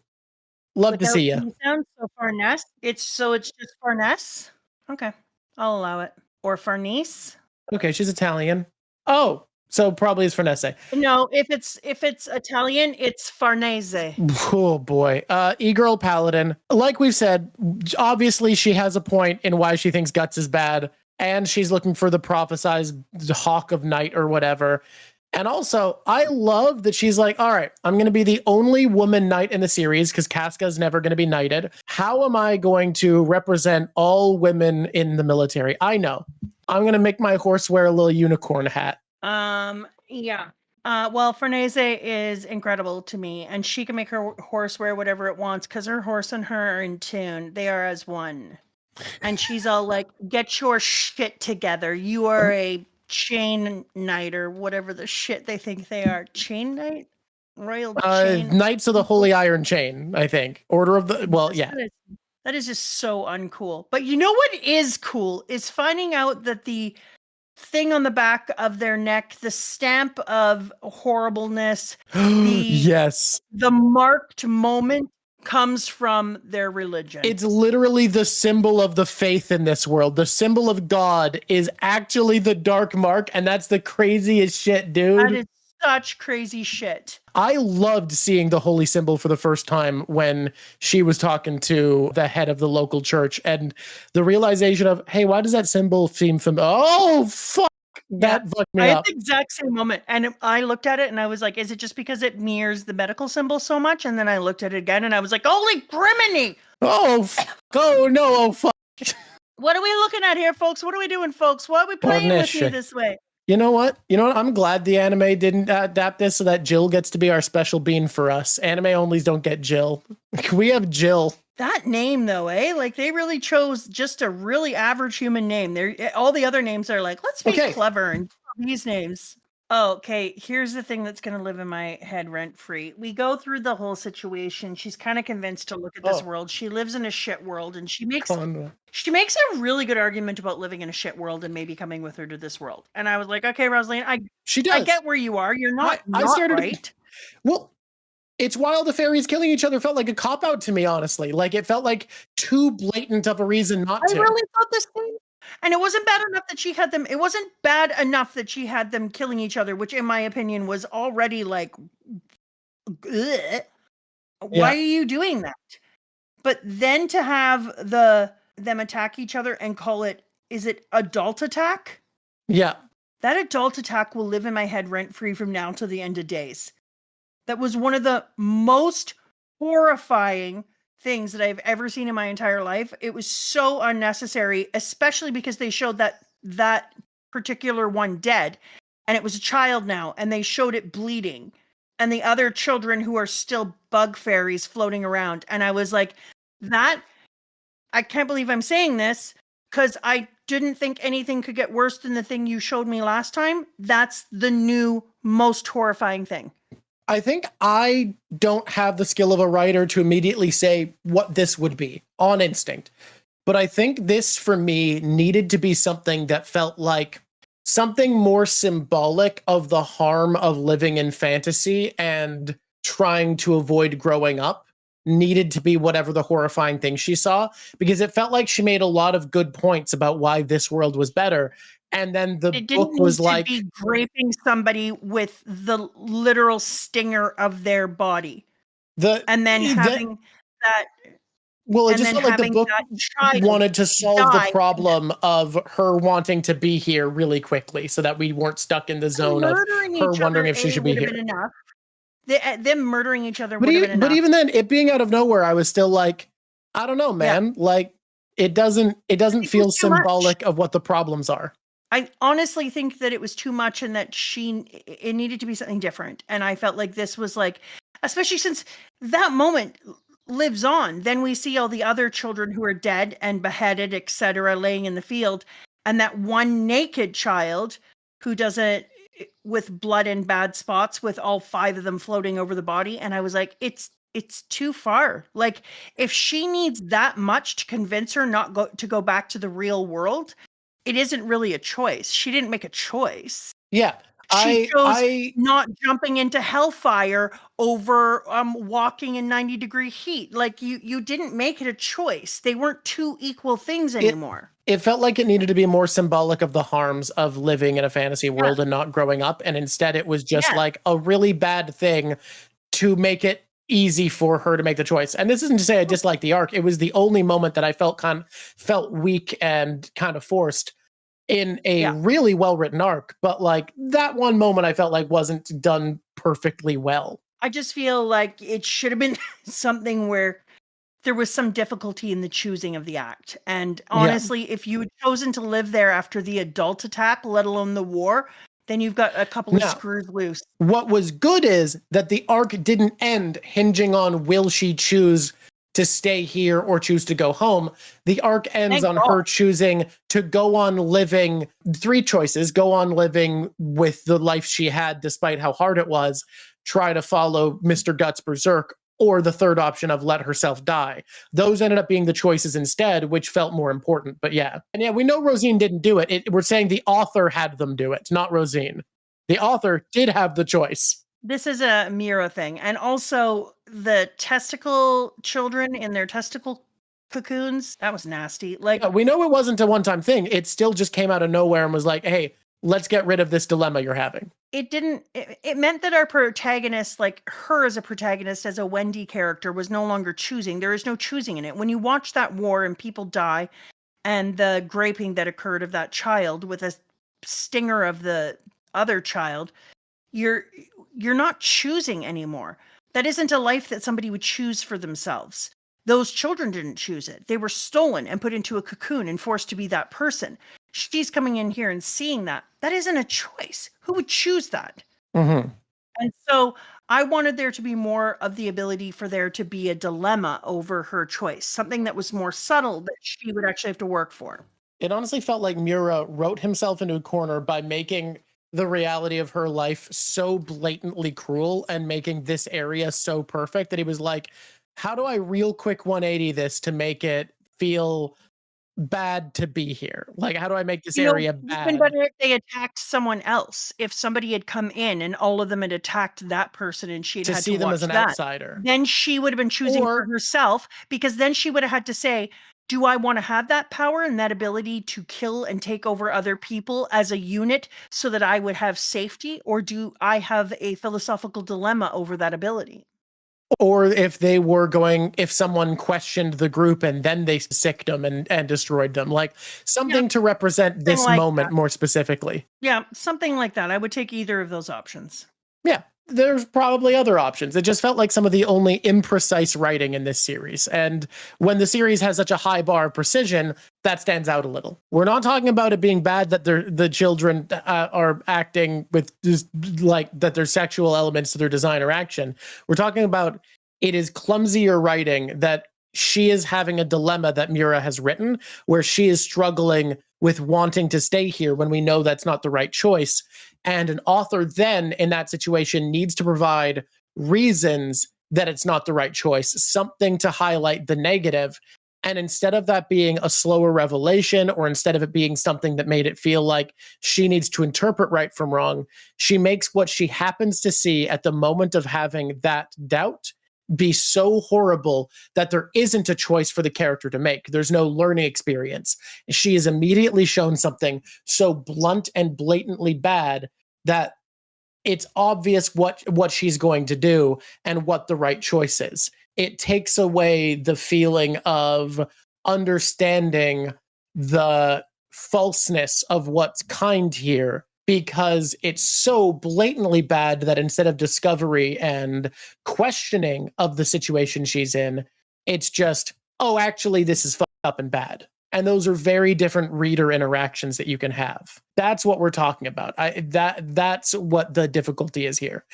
Love to see you. Sound so Farnese. It's just Farnese. Okay, I'll allow it. Or Farnese. Okay, she's Italian. Oh, so probably it's Farnese. No, if it's Italian, it's Farnese. Oh boy. E-Girl Paladin. Like we've said, obviously she has a point in why she thinks Guts is bad, and she's looking for the prophesized Hawk of Night or whatever. And also, I love that she's like, all right, I'm going to be the only woman knight in the series because Casca is never going to be knighted. How am I going to represent all women in the military? I know. I'm going to make my horse wear a little unicorn hat. Yeah. Well, Farnese is incredible to me, and she can make her horse wear whatever it wants because her horse and her are in tune. They are as one. And she's all like, get your shit together. You are a chain knight or whatever the shit they think they are. Chain knight? Royal chain? Knights of the Holy Iron Chain, I think. Order of the... Well, yeah. That is just so uncool. But you know what is cool? Is finding out that the thing on the back of their neck, the stamp of horribleness, yes, the marked moment comes from their religion. It's literally the symbol of the faith in this world. The symbol of God is actually the dark mark, and that's the craziest shit, dude. That is such crazy shit. I loved seeing the holy symbol for the first time when she was talking to the head of the local church, and the realization of, hey, why does that symbol seem familiar? Oh, fuck. That fucked me up. I had the exact same moment, and I looked at it and I was like, is it just because it mirrors the medical symbol so much? And then I looked at it again and I was like, holy criminy! Oh no, oh fuck. What are we looking at here, folks? What are we doing, folks? Why are we playing with me this way? You know what? I'm glad the anime didn't adapt this so that Jill gets to be our special bean for us. Anime onlys don't get Jill. We have Jill. That name, though, eh? Like, they really chose just a really average human name. All the other names are like, let's be clever and these names. Oh, okay, here's the thing that's going to live in my head rent-free. We go through the whole situation. She's kind of convinced to look at this world. She lives in a shit world, and she makes a really good argument about living in a shit world and maybe coming with her to this world. And I was like, okay, Rosine, I get where you are. You're not right. Well, it's while the fairies killing each other felt like a cop-out to me, honestly. Like, it felt like too blatant of a reason not to. I really thought the same. And it wasn't bad enough that she had them. It wasn't bad enough that she had them killing each other, which in my opinion was already like, ugh. Why are you doing that? But then to have them attack each other and call it, is it adult attack? Yeah. That adult attack will live in my head rent-free from now till the end of days. That was one of the most horrifying things that I've ever seen in my entire life. It was so unnecessary, especially because they showed that particular one dead, and it was a child now, and they showed it bleeding, and the other children who are still bug fairies floating around. And I was like, I can't believe I'm saying this, because I didn't think anything could get worse than the thing you showed me last time. That's the new most horrifying thing. I think I don't have the skill of a writer to immediately say what this would be on instinct. But I think this, for me, needed to be something that felt like something more symbolic of the harm of living in fantasy and trying to avoid growing up needed to be whatever the horrifying thing she saw, because it felt like she made a lot of good points about why this world was better. And then the It book didn't was need to like, be raping somebody with the literal stinger of their body, the, and then the having that, well, it and just then felt like the having book that child wanted to solve the die. problem of her wanting to be here really quickly so that we weren't stuck in the zone of Murdering her each wondering other, if she should be would have been here. enough. Them murdering each other But, would have been enough. but even then, it being out of nowhere, I was still like, I don't know, man. Like, it doesn't feel symbolic of what the problems are. I honestly think that it was too much, and that it needed to be something different. And I felt like this was like, especially since that moment lives on. Then we see all the other children who are dead and beheaded, etc., laying in the field, and that one naked child who does it with blood and bad spots, with all 5 of them floating over the body. And I was like, it's too far. Like, if she needs that much to convince her not to go back to the real world, it isn't really a choice. She didn't make a choice. Yeah. She chose not jumping into hellfire over walking in 90-degree heat. Like, you didn't make it a choice. They weren't two equal things anymore. It felt like it needed to be more symbolic of the harms of living in a fantasy world and not growing up. And instead it was just like a really bad thing to make it easy for her to make the choice. And this isn't to say I dislike the arc. It was the only moment that I felt weak and kind of forced in a really well-written arc. But like, that one moment I felt like wasn't done perfectly well. I just feel like it should have been something where there was some difficulty in the choosing of the act. And honestly, if you had chosen to live there after the adult attack, let alone the war, then you've got a couple of screws loose. What was good is that the arc didn't end hinging on will she choose to stay here or choose to go home. The arc ends on her choosing to go on living 3 choices, go on living with the life she had despite how hard it was, try to follow Mr. Guts Berserk, or the third option of let herself die. Those ended up being the choices instead, which felt more important. But and we know Rosine didn't do it. We're saying the author had them do it, not Rosine. The author did have the choice. This is a Mira thing. And also the testicle children in their testicle cocoons, that was nasty. Like, we know it wasn't a one-time thing. It still just came out of nowhere and was like, hey, let's get rid of this dilemma you're having. It meant that our protagonist, like her as a protagonist, as a Wendy character, was no longer choosing. There is no choosing in it. When you watch that war and people die, and the graping that occurred of that child with a stinger of the other child, you're not choosing anymore. That isn't a life that somebody would choose for themselves. Those children didn't choose it. They were stolen and put into a cocoon and forced to be that person. She's coming in here and seeing that. That isn't a choice. Who would choose that? Mm-hmm. And so I wanted there to be more of the ability for there to be a dilemma over her choice, something that was more subtle that she would actually have to work for. It honestly felt like Mura wrote himself into a corner by making the reality of her life so blatantly cruel and making this area so perfect that he was like, how do I real quick 180 this to make it feel bad to be here? Like, how do I make this area bad? Even better if they attacked someone else. If somebody had come in and all of them had attacked that person and she'd had to see them watch as an that, outsider, then she would have been choosing for herself, because then she would have had to say, do I want to have that power and that ability to kill and take over other people as a unit so that I would have safety? Or do I have a philosophical dilemma over that ability? Or if someone questioned the group and then they sicked them and destroyed them, like something to represent this moment more specifically. Yeah, something like that. I would take either of those options. Yeah, there's probably other options. It just felt like some of the only imprecise writing in this series. And when the series has such a high bar of precision, that stands out a little. We're not talking about it being bad that the children are acting with just like that there's sexual elements to their design or action. We're talking about it is clumsier writing, that she is having a dilemma that Mura has written where she is struggling with wanting to stay here when we know that's not the right choice. And an author then in that situation needs to provide reasons that it's not the right choice, something to highlight the negative. And instead of that being a slower revelation, or instead of it being something that made it feel like she needs to interpret right from wrong, she makes what she happens to see at the moment of having that doubt be so horrible that there isn't a choice for the character to make. There's no learning experience. She is immediately shown something so blunt and blatantly bad that it's obvious what she's going to do and what the right choice is. It takes away the feeling of understanding the falseness of what's kind here, because it's so blatantly bad that instead of discovery and questioning of the situation she's in, it's just, oh, actually, this is fucked up and bad. And those are very different reader interactions that you can have. That's what we're talking about. That's what the difficulty is here.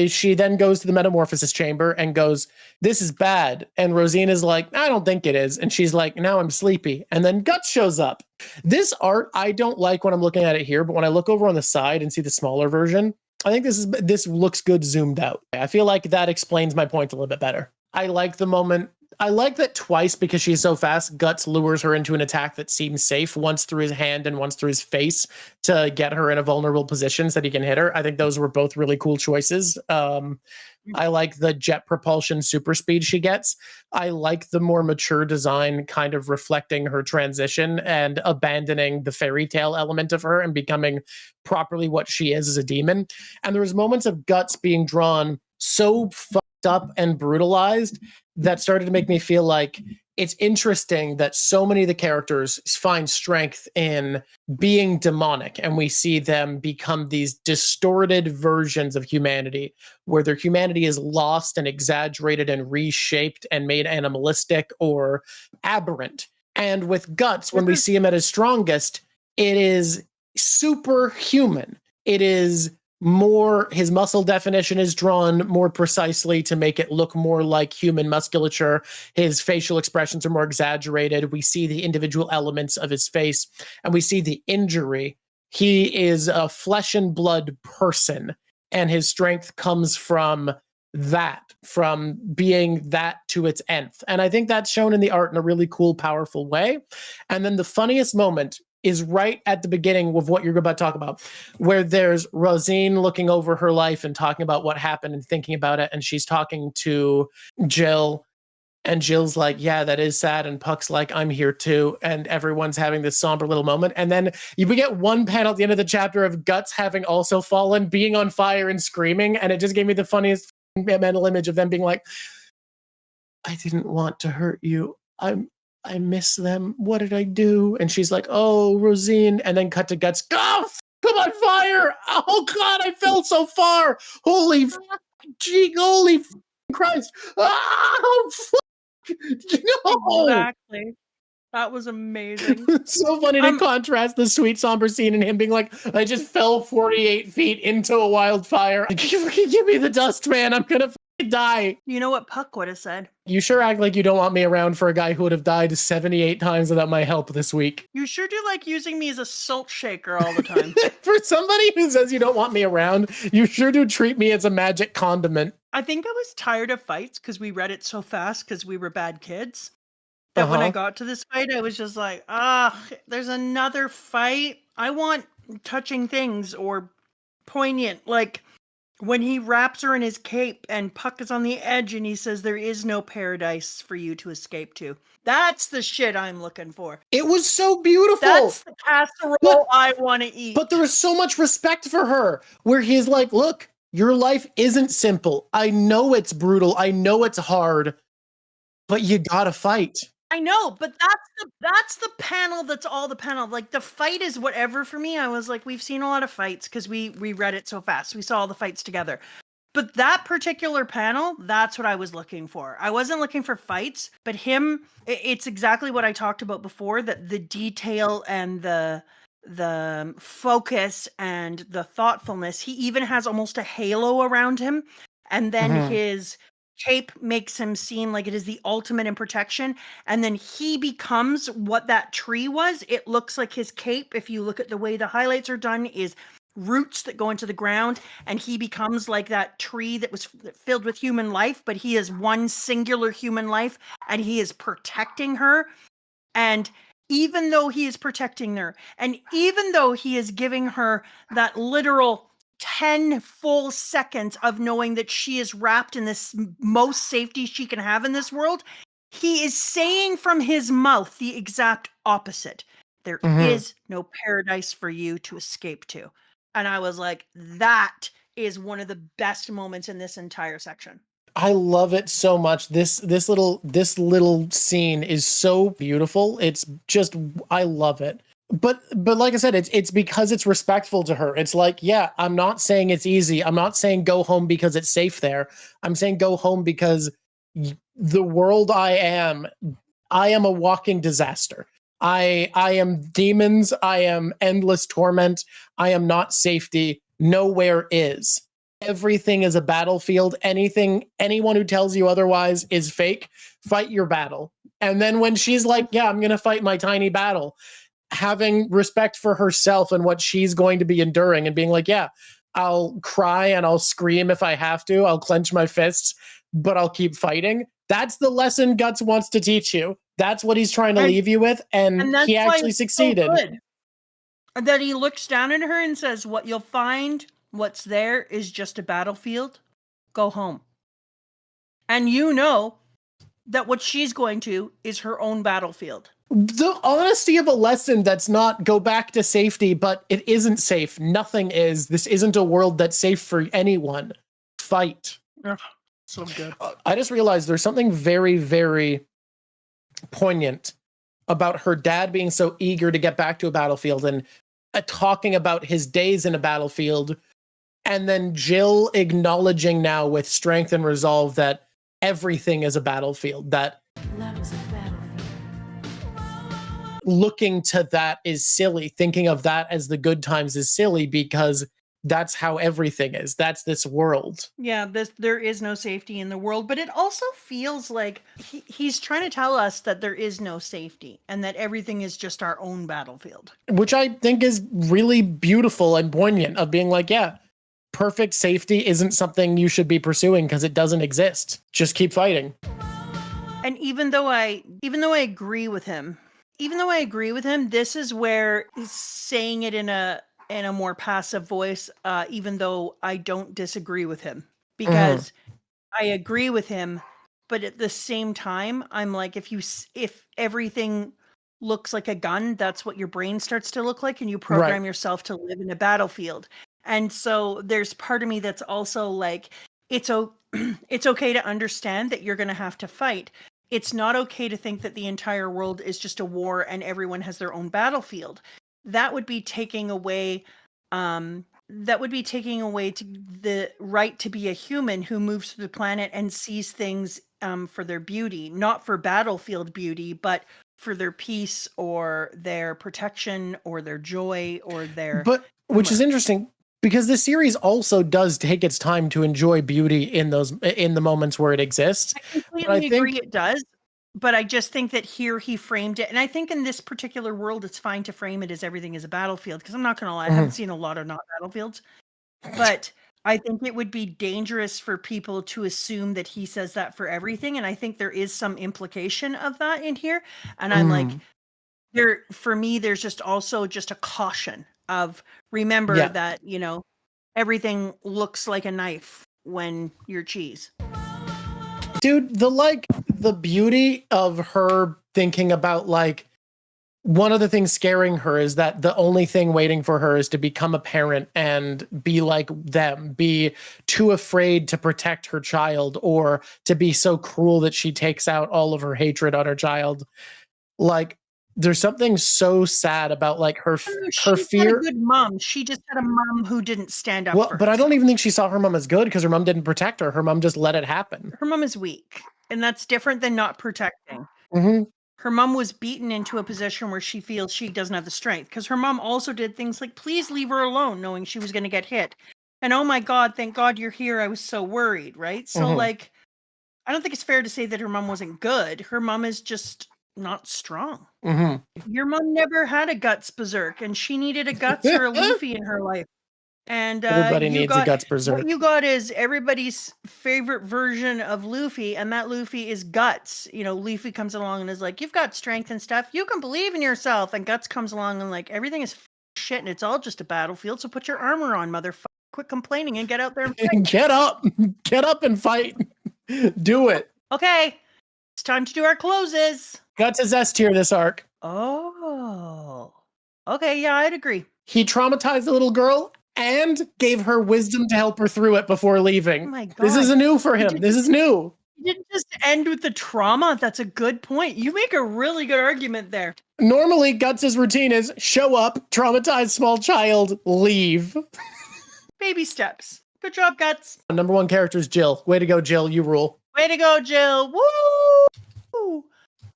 She then goes to the metamorphosis chamber and goes, "This is bad." And Rosine is like, "I don't think it is." And she's like, "Now I'm sleepy." And then Guts shows up. This art, I don't like when I'm looking at it here, but when I look over on the side and see the smaller version, I think this looks good zoomed out. I feel like that explains my point a little bit better. I like the moment. I like that twice, because she's so fast, Guts lures her into an attack that seems safe, once through his hand and once through his face, to get her in a vulnerable position so that he can hit her. I think those were both really cool choices. I like the jet propulsion super speed she gets. I like the more mature design kind of reflecting her transition and abandoning the fairy tale element of her and becoming properly what she is as a demon. And there's moments of Guts being drawn so fucked up and brutalized that started to make me feel like it's interesting that so many of the characters find strength in being demonic, and we see them become these distorted versions of humanity where their humanity is lost and exaggerated and reshaped and made animalistic or aberrant. And with Guts, when we see him at his strongest, it is superhuman. It is more, his muscle definition is drawn more precisely to make it look more like human musculature. His facial expressions are more exaggerated. We see the individual elements of his face, and we see the injury. He is a flesh and blood person, and his strength comes from that, from being that to its nth. And I think that's shown in the art in a really cool, powerful way. And then the funniest moment is right at the beginning of what you're about to talk about, where there's Rosine looking over her life and talking about what happened and thinking about it. And she's talking to Jill, and Jill's like, "Yeah, that is sad." And Puck's like, "I'm here too." And everyone's having this somber little moment. And then we get one panel at the end of the chapter of Guts having also fallen, being on fire and screaming. And it just gave me the funniest mental image of them being like, "I didn't want to hurt you. I miss them. What did I do?" And she's like, "Oh, Rosine." And then cut to Guts. "Oh, come on fire. Oh God, I fell so far. Holy Christ. Oh, fuck. No." Exactly. That was amazing. So funny to contrast the sweet somber scene and him being like, "I just fell 48 feet into a wildfire. Give me the dust, man. I'm gonna die." You know what Puck would have said? "You sure act like you don't want me around for a guy who would have died 78 times without my help this week." You sure do like using me as a salt shaker all the time. For somebody who says you don't want me around, you sure do treat me as a magic condiment. I think I was tired of fights because we read it so fast because we were bad kids. That when I got to this fight, I was just like, there's another fight. I want touching things or poignant. Like when he wraps her in his cape and Puck is on the edge and he says, "There is no paradise for you to escape to." That's the shit I'm looking for. It was so beautiful. That's the casserole I want to eat. But there was so much respect for her, where he's like, "Look, your life isn't simple. I know it's brutal. I know it's hard, but you gotta fight." I know, but that's the panel. That's all the panel. Like the fight is whatever for me. I was like, we've seen a lot of fights because we read it so fast. We saw all the fights together. But that particular panel, that's what I was looking for. I wasn't looking for fights, but him, it's exactly what I talked about before, that the detail and the focus and the thoughtfulness. He even has almost a halo around him. And then his cape makes him seem like it is the ultimate in protection, and then he becomes what that tree was. It looks like his cape, if you look at the way the highlights are done, is roots that go into the ground, and he becomes like that tree that was filled with human life, but he is one singular human life, and he is protecting her. And even though he is protecting her, and even though he is giving her that literal 10 full seconds of knowing that she is wrapped in this most safety she can have in this world, he is saying from his mouth the exact opposite. There is no paradise for you to escape to. And I was like, that is one of the best moments in this entire section. I love it so much. This little scene is so beautiful. It's just, I love it. But like I said, it's because it's respectful to her. It's like, yeah, I'm not saying it's easy. I'm not saying go home because it's safe there. I'm saying go home because the world I am a walking disaster. I am demons. I am endless torment. I am not safety. Nowhere is. Everything is a battlefield. Anyone who tells you otherwise is fake. Fight your battle. And then when she's like, yeah, I'm going to fight my tiny battle, having respect for herself and what she's going to be enduring and being like, yeah, I'll cry and I'll scream if I have to. I'll clench my fists, but I'll keep fighting. That's the lesson Guts wants to teach you. That's what he's trying to leave you with. And he actually succeeded. So good. That he looks down at her and says, what you'll find, what's there is just a battlefield. Go home. And you know that what she's going to is her own battlefield. The honesty of a lesson that's not go back to safety, but it isn't safe. Nothing is. This isn't a world that's safe for anyone. Fight. Oh, so good. I just realized there's something very, very poignant about her dad being so eager to get back to a battlefield and talking about his days in a battlefield, and then Jill acknowledging now with strength and resolve that everything is a battlefield, that love is a battlefield. Looking to that is silly. Thinking of that as the good times is silly because that's how everything is. That's this world. Yeah, there is no safety in the world, but it also feels like he's trying to tell us that there is no safety and that everything is just our own battlefield. Which I think is really beautiful and poignant, of being like, yeah, perfect safety isn't something you should be pursuing because it doesn't exist. Just keep fighting. And even though I agree with him, this is where he's saying it in a more passive voice, even though I don't disagree with him, because I agree with him, but at the same time, I'm like, if everything looks like a gun, that's what your brain starts to look like, and you program yourself to live in a battlefield. And so there's part of me that's also like, it's okay to understand that you're going to have to fight. It's not okay to think that the entire world is just a war and everyone has their own battlefield. That would be taking away to the right to be a human who moves through the planet and sees things for their beauty, not for battlefield beauty, but for their peace or their protection or their joy or their which is interesting because this series also does take its time to enjoy beauty in the moments where it exists. I completely agree it does. But I just think that here he framed it. And I think in this particular world, it's fine to frame it as everything is a battlefield. Because I'm not going to lie, I haven't seen a lot of not battlefields. But I think it would be dangerous for people to assume that he says that for everything. And I think there is some implication of that in here. And I'm like, for me, there's just also just a caution of remember that, everything looks like a knife when you're cheese. Dude, the beauty of her thinking about, like, one of the things scaring her is that the only thing waiting for her is to become a parent and be like them, be too afraid to protect her child, or to be so cruel that she takes out all of her hatred on her child. Like, there's something so sad about, like, her fear. Had a good mom. She just had a mom who didn't stand up for but I herself. don't even think she saw her mom as good because her mom didn't protect her. Her mom just let it happen. Her mom is weak, and that's different than not protecting. Her mom was beaten into a position where she feels she doesn't have the strength, because her mom also did things like, please leave her alone, knowing she was going to get hit. And oh my God, thank God you're here. I was so worried, right? So like, I don't think it's fair to say that her mom wasn't good. Her mom is just not strong. Your mom never had a Guts Berserk, and she needed a Guts or a Luffy in her life. And Everybody you needs got, a Guts Berserk. what you got is everybody's favorite version of Luffy, and that Luffy is Guts. You know, Luffy comes along and is like, "You've got strength and stuff. You can believe in yourself." And Guts comes along and like, "Everything is shit, and it's all just a battlefield. So put your armor on, motherfucker. Quit complaining and get out there and fight." Get up and fight. Do it. Okay, it's time to do our closes. Guts is S tier this arc. Oh, okay, yeah, I'd agree. He traumatized the little girl and gave her wisdom to help her through it before leaving. Oh my God. This is new for him. This is new. You didn't just end with the trauma. That's a good point. You make a really good argument there. Normally, Guts' routine is show up, traumatize small child, leave. Baby steps. Good job, Guts. Number one character is Jill. Way to go, Jill. You rule. Way to go, Jill. Woo!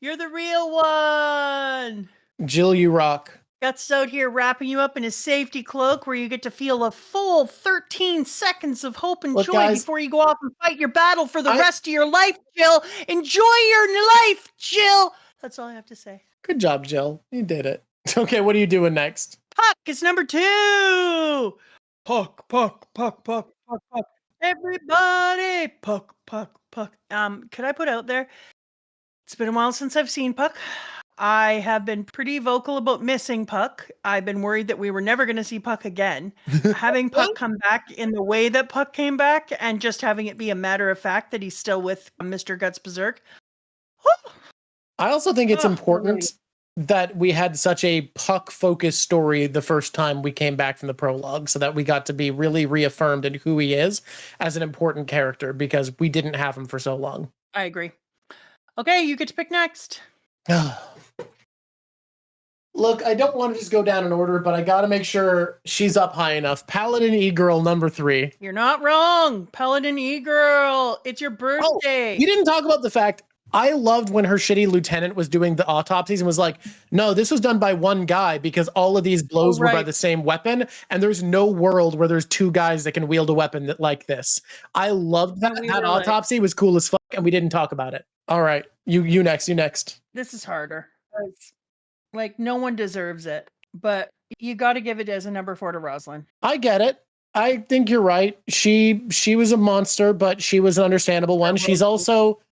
You're the real one. Jill, you rock. Guts out here wrapping you up in his safety cloak where you get to feel a full 13 seconds of hope and joy guys, before you go off and fight your battle for the rest of your life, Jill. Enjoy your life, Jill. That's all I have to say. Good job, Jill. You did it. Okay, what are you doing next? Puck is number 2. Puck, puck, puck, puck, puck, puck. Everybody, puck, puck, puck. Could I put out there? It's been a while since I've seen Puck. I have been pretty vocal about missing Puck. I've been worried that we were never going to see Puck again. Having Puck come back in the way that Puck came back and just having it be a matter of fact that he's still with Mr. Guts Berserk. I also think it's important that we had such a Puck-focused story the first time we came back from the prologue, so that we got to be really reaffirmed in who he is as an important character, because we didn't have him for so long. I agree. Okay, you get to pick next. Look, I don't want to just go down in order, but I got to make sure she's up high enough. Paladin E-Girl number 3. You're not wrong. Paladin E-Girl. It's your birthday. You didn't talk about the fact I loved when her shitty lieutenant was doing the autopsies and was like, no, this was done by one guy because all of these blows were by the same weapon. And there's no world where there's 2 guys that can wield a weapon like this. I loved that. That autopsy was cool as fuck, and we didn't talk about it. All right. You next. This is harder. Like, no one deserves it, but you got to give it as a number 4 to Rosine. I get it. I think you're right. She was a monster, but she was an understandable one. She's also...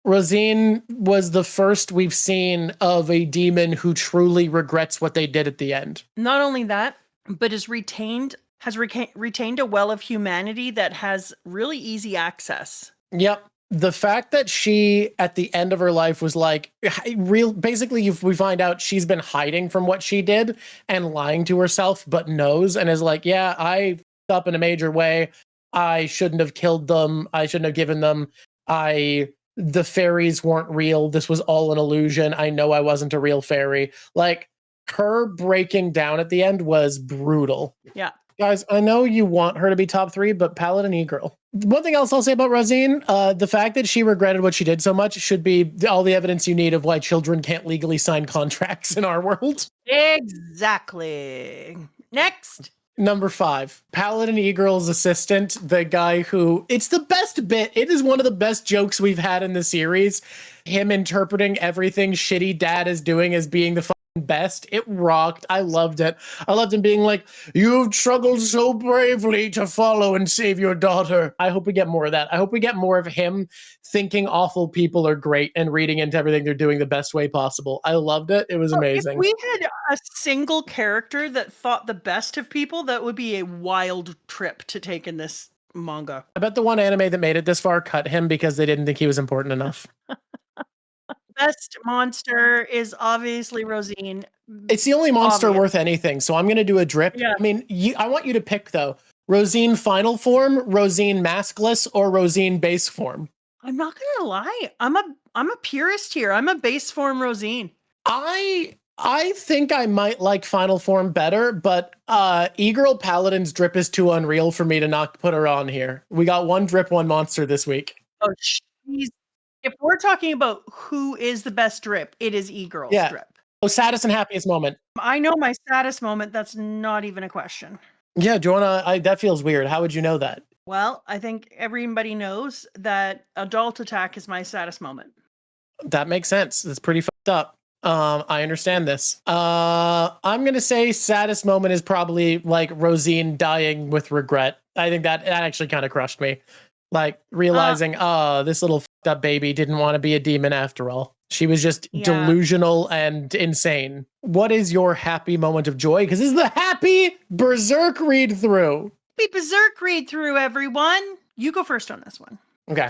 Rosine was the first we've seen of a demon who truly regrets what they did at the end. Not only that, but has retained a well of humanity that has really easy access. Yep. The fact that she, at the end of her life, was like, basically, we find out she's been hiding from what she did and lying to herself, but knows and is like, yeah, I fucked up in a major way. I shouldn't have killed them. I shouldn't have given them. The fairies weren't real. This was all an illusion. I know I wasn't a real fairy. Like, her breaking down at the end was brutal. Yeah. Guys, I know you want her to be top 3, but Paladin E-Girl. One thing else I'll say about Rosine, the fact that she regretted what she did so much should be all the evidence you need of why children can't legally sign contracts in our world. Exactly. Next. Number 5, Paladin E-Girl's assistant, the guy who, it's the best bit. It is one of the best jokes we've had in the series. Him interpreting everything shitty dad is doing as being the fucking best. It rocked. I loved it. I loved him being like, you've struggled so bravely to follow and save your daughter. I hope we get more of that. I hope we get more of him thinking awful people are great and reading into everything they're doing the best way possible. I loved it. It was amazing. If we had a single character that thought the best of people, that would be a wild trip to take in this manga. I bet the one anime that made it this far cut him because they didn't think he was important enough. Best monster is obviously Rosine. It's the only monster worth anything, so I'm going to do a drip. Yeah. I mean, I want you to pick, though. Rosine final form, Rosine maskless, or Rosine base form? I'm not going to lie. I'm a purist here. I'm a base form Rosine. I think I might like final form better, but E-Girl Paladin's drip is too unreal for me to not put her on here. We got one drip, one monster this week. Oh, jeez. If we're talking about who is the best drip, it is E-Girl's drip. Oh, saddest and happiest moment. I know my saddest moment. That's not even a question. Yeah, do you wanna? That feels weird. How would you know that? Well, I think everybody knows that adult attack is my saddest moment. That makes sense. That's pretty fucked up. I understand this. I'm gonna say saddest moment is probably like Rosine dying with regret. I think that actually kind of crushed me. Like realizing, this little fucked up baby didn't want to be a demon after all. She was just delusional and insane. What is your happy moment of joy? Because this is the happy Berserk read through. Happy Berserk read through, everyone. You go first on this one. Okay.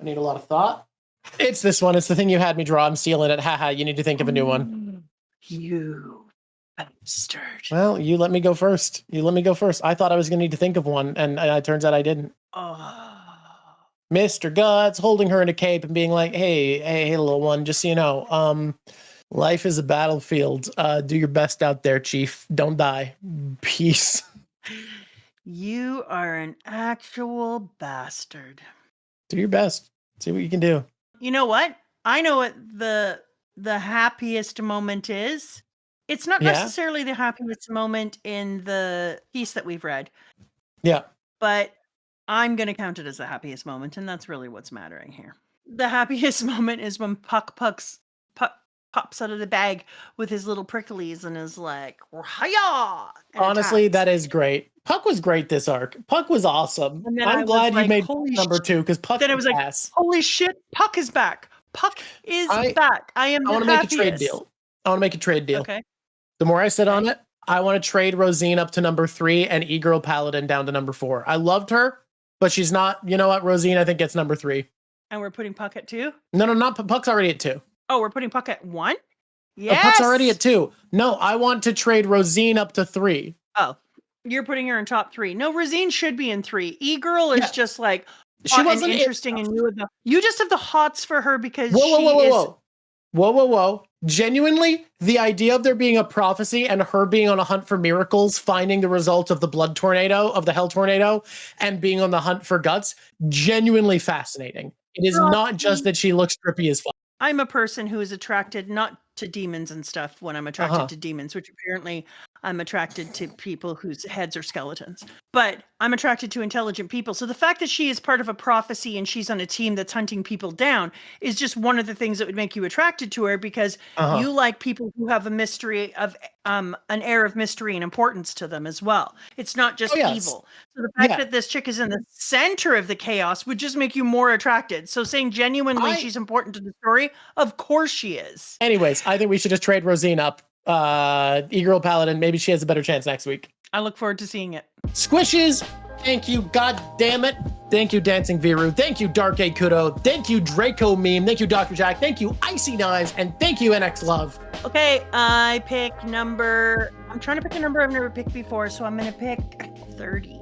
I need a lot of thought. It's this one. It's the thing you had me draw. I'm stealing it. Haha. You need to think of a new one. You bastard. Well, you let me go first. I thought I was going to need to think of one, and it turns out I didn't. Mr. Guts holding her in a cape and being like, hey, little one, just so you know, life is a battlefield. Do your best out there, Chief. Don't die. Peace. You are an actual bastard. Do your best. See what you can do. You know what? I know what the happiest moment is. It's not necessarily the happiest moment in the piece that we've read. Yeah. But I'm going to count it as the happiest moment, and that's really what's mattering here. The happiest moment is when Puck pops out of the bag with his little pricklies and is like, "Hiya!" Honestly, that is great. Puck was great this arc. Puck was awesome. I'm glad you made number 2 because Puck. Then it was like, holy shit, Puck is back. Puck is back. I want to make a trade deal. Okay. The more I sit on it, I want to trade Rosine up to number 3 and E-Girl Paladin down to number 4. I loved her, but she's not. You know what? Rosine, I think, gets number 3. And we're putting Puck at 2? No, not Puck's already at 2. Oh, we're putting Puck at 1? Yes. Puck's already at 2. No, I want to trade Rosine up to 3. Oh, you're putting her in top 3. No, Rosine should be in 3. E-Girl is just like she wasn't interesting, and you just have the hots for her because Whoa. Genuinely, the idea of there being a prophecy and her being on a hunt for miracles, finding the result of the blood tornado, of the hell tornado, and being on the hunt for guts, genuinely fascinating. It is not just that she looks trippy as fuck. I'm a person who is attracted not to demons and stuff when I'm attracted to demons, which apparently I'm attracted to people whose heads are skeletons. But I'm attracted to intelligent people. So the fact that she is part of a prophecy and she's on a team that's hunting people down is just one of the things that would make you attracted to her, because you like people who have a mystery of an air of mystery and importance to them as well. It's not just evil. So the fact that this chick is in the center of the chaos would just make you more attracted. So saying genuinely she's important to the story, of course she is. Anyways, I think we should just trade Rosine up. E-Girl Paladin, maybe she has a better chance next week. I look forward to seeing it. Squishies, thank you, god damn it. Thank you, Dancing Viru. Thank you, Dark A Kudo. Thank you, Draco Meme. Thank you, Dr. Jack. Thank you, Icy Knives. And thank you, NX Love. Okay, I'm trying to pick a number I've never picked before, so I'm going to pick 30.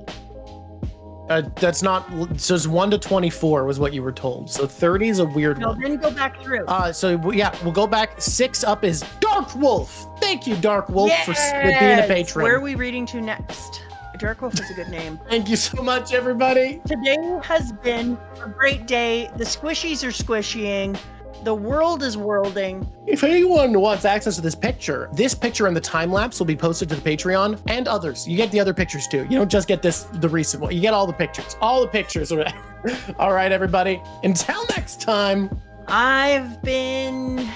That's not, so it's 1 to 24 was what you were told. So 30 is a weird one. Then go back through. We'll go back. 6 up is Dark Wolf. Thank you, Dark Wolf, for being a patron. Where are we reading to next? Dark Wolf is a good name. Thank you so much, everybody. Today has been a great day. The squishies are squishying. The world is worlding. If anyone wants access to this picture and the time lapse will be posted to the Patreon and others. You get the other pictures too. You don't just get the recent one. You get all the pictures. All right, everybody. Until next time. I've been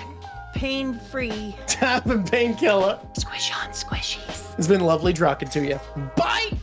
pain-free. Tap and painkiller. Squish on squishies. It's been lovely talking to you. Bye.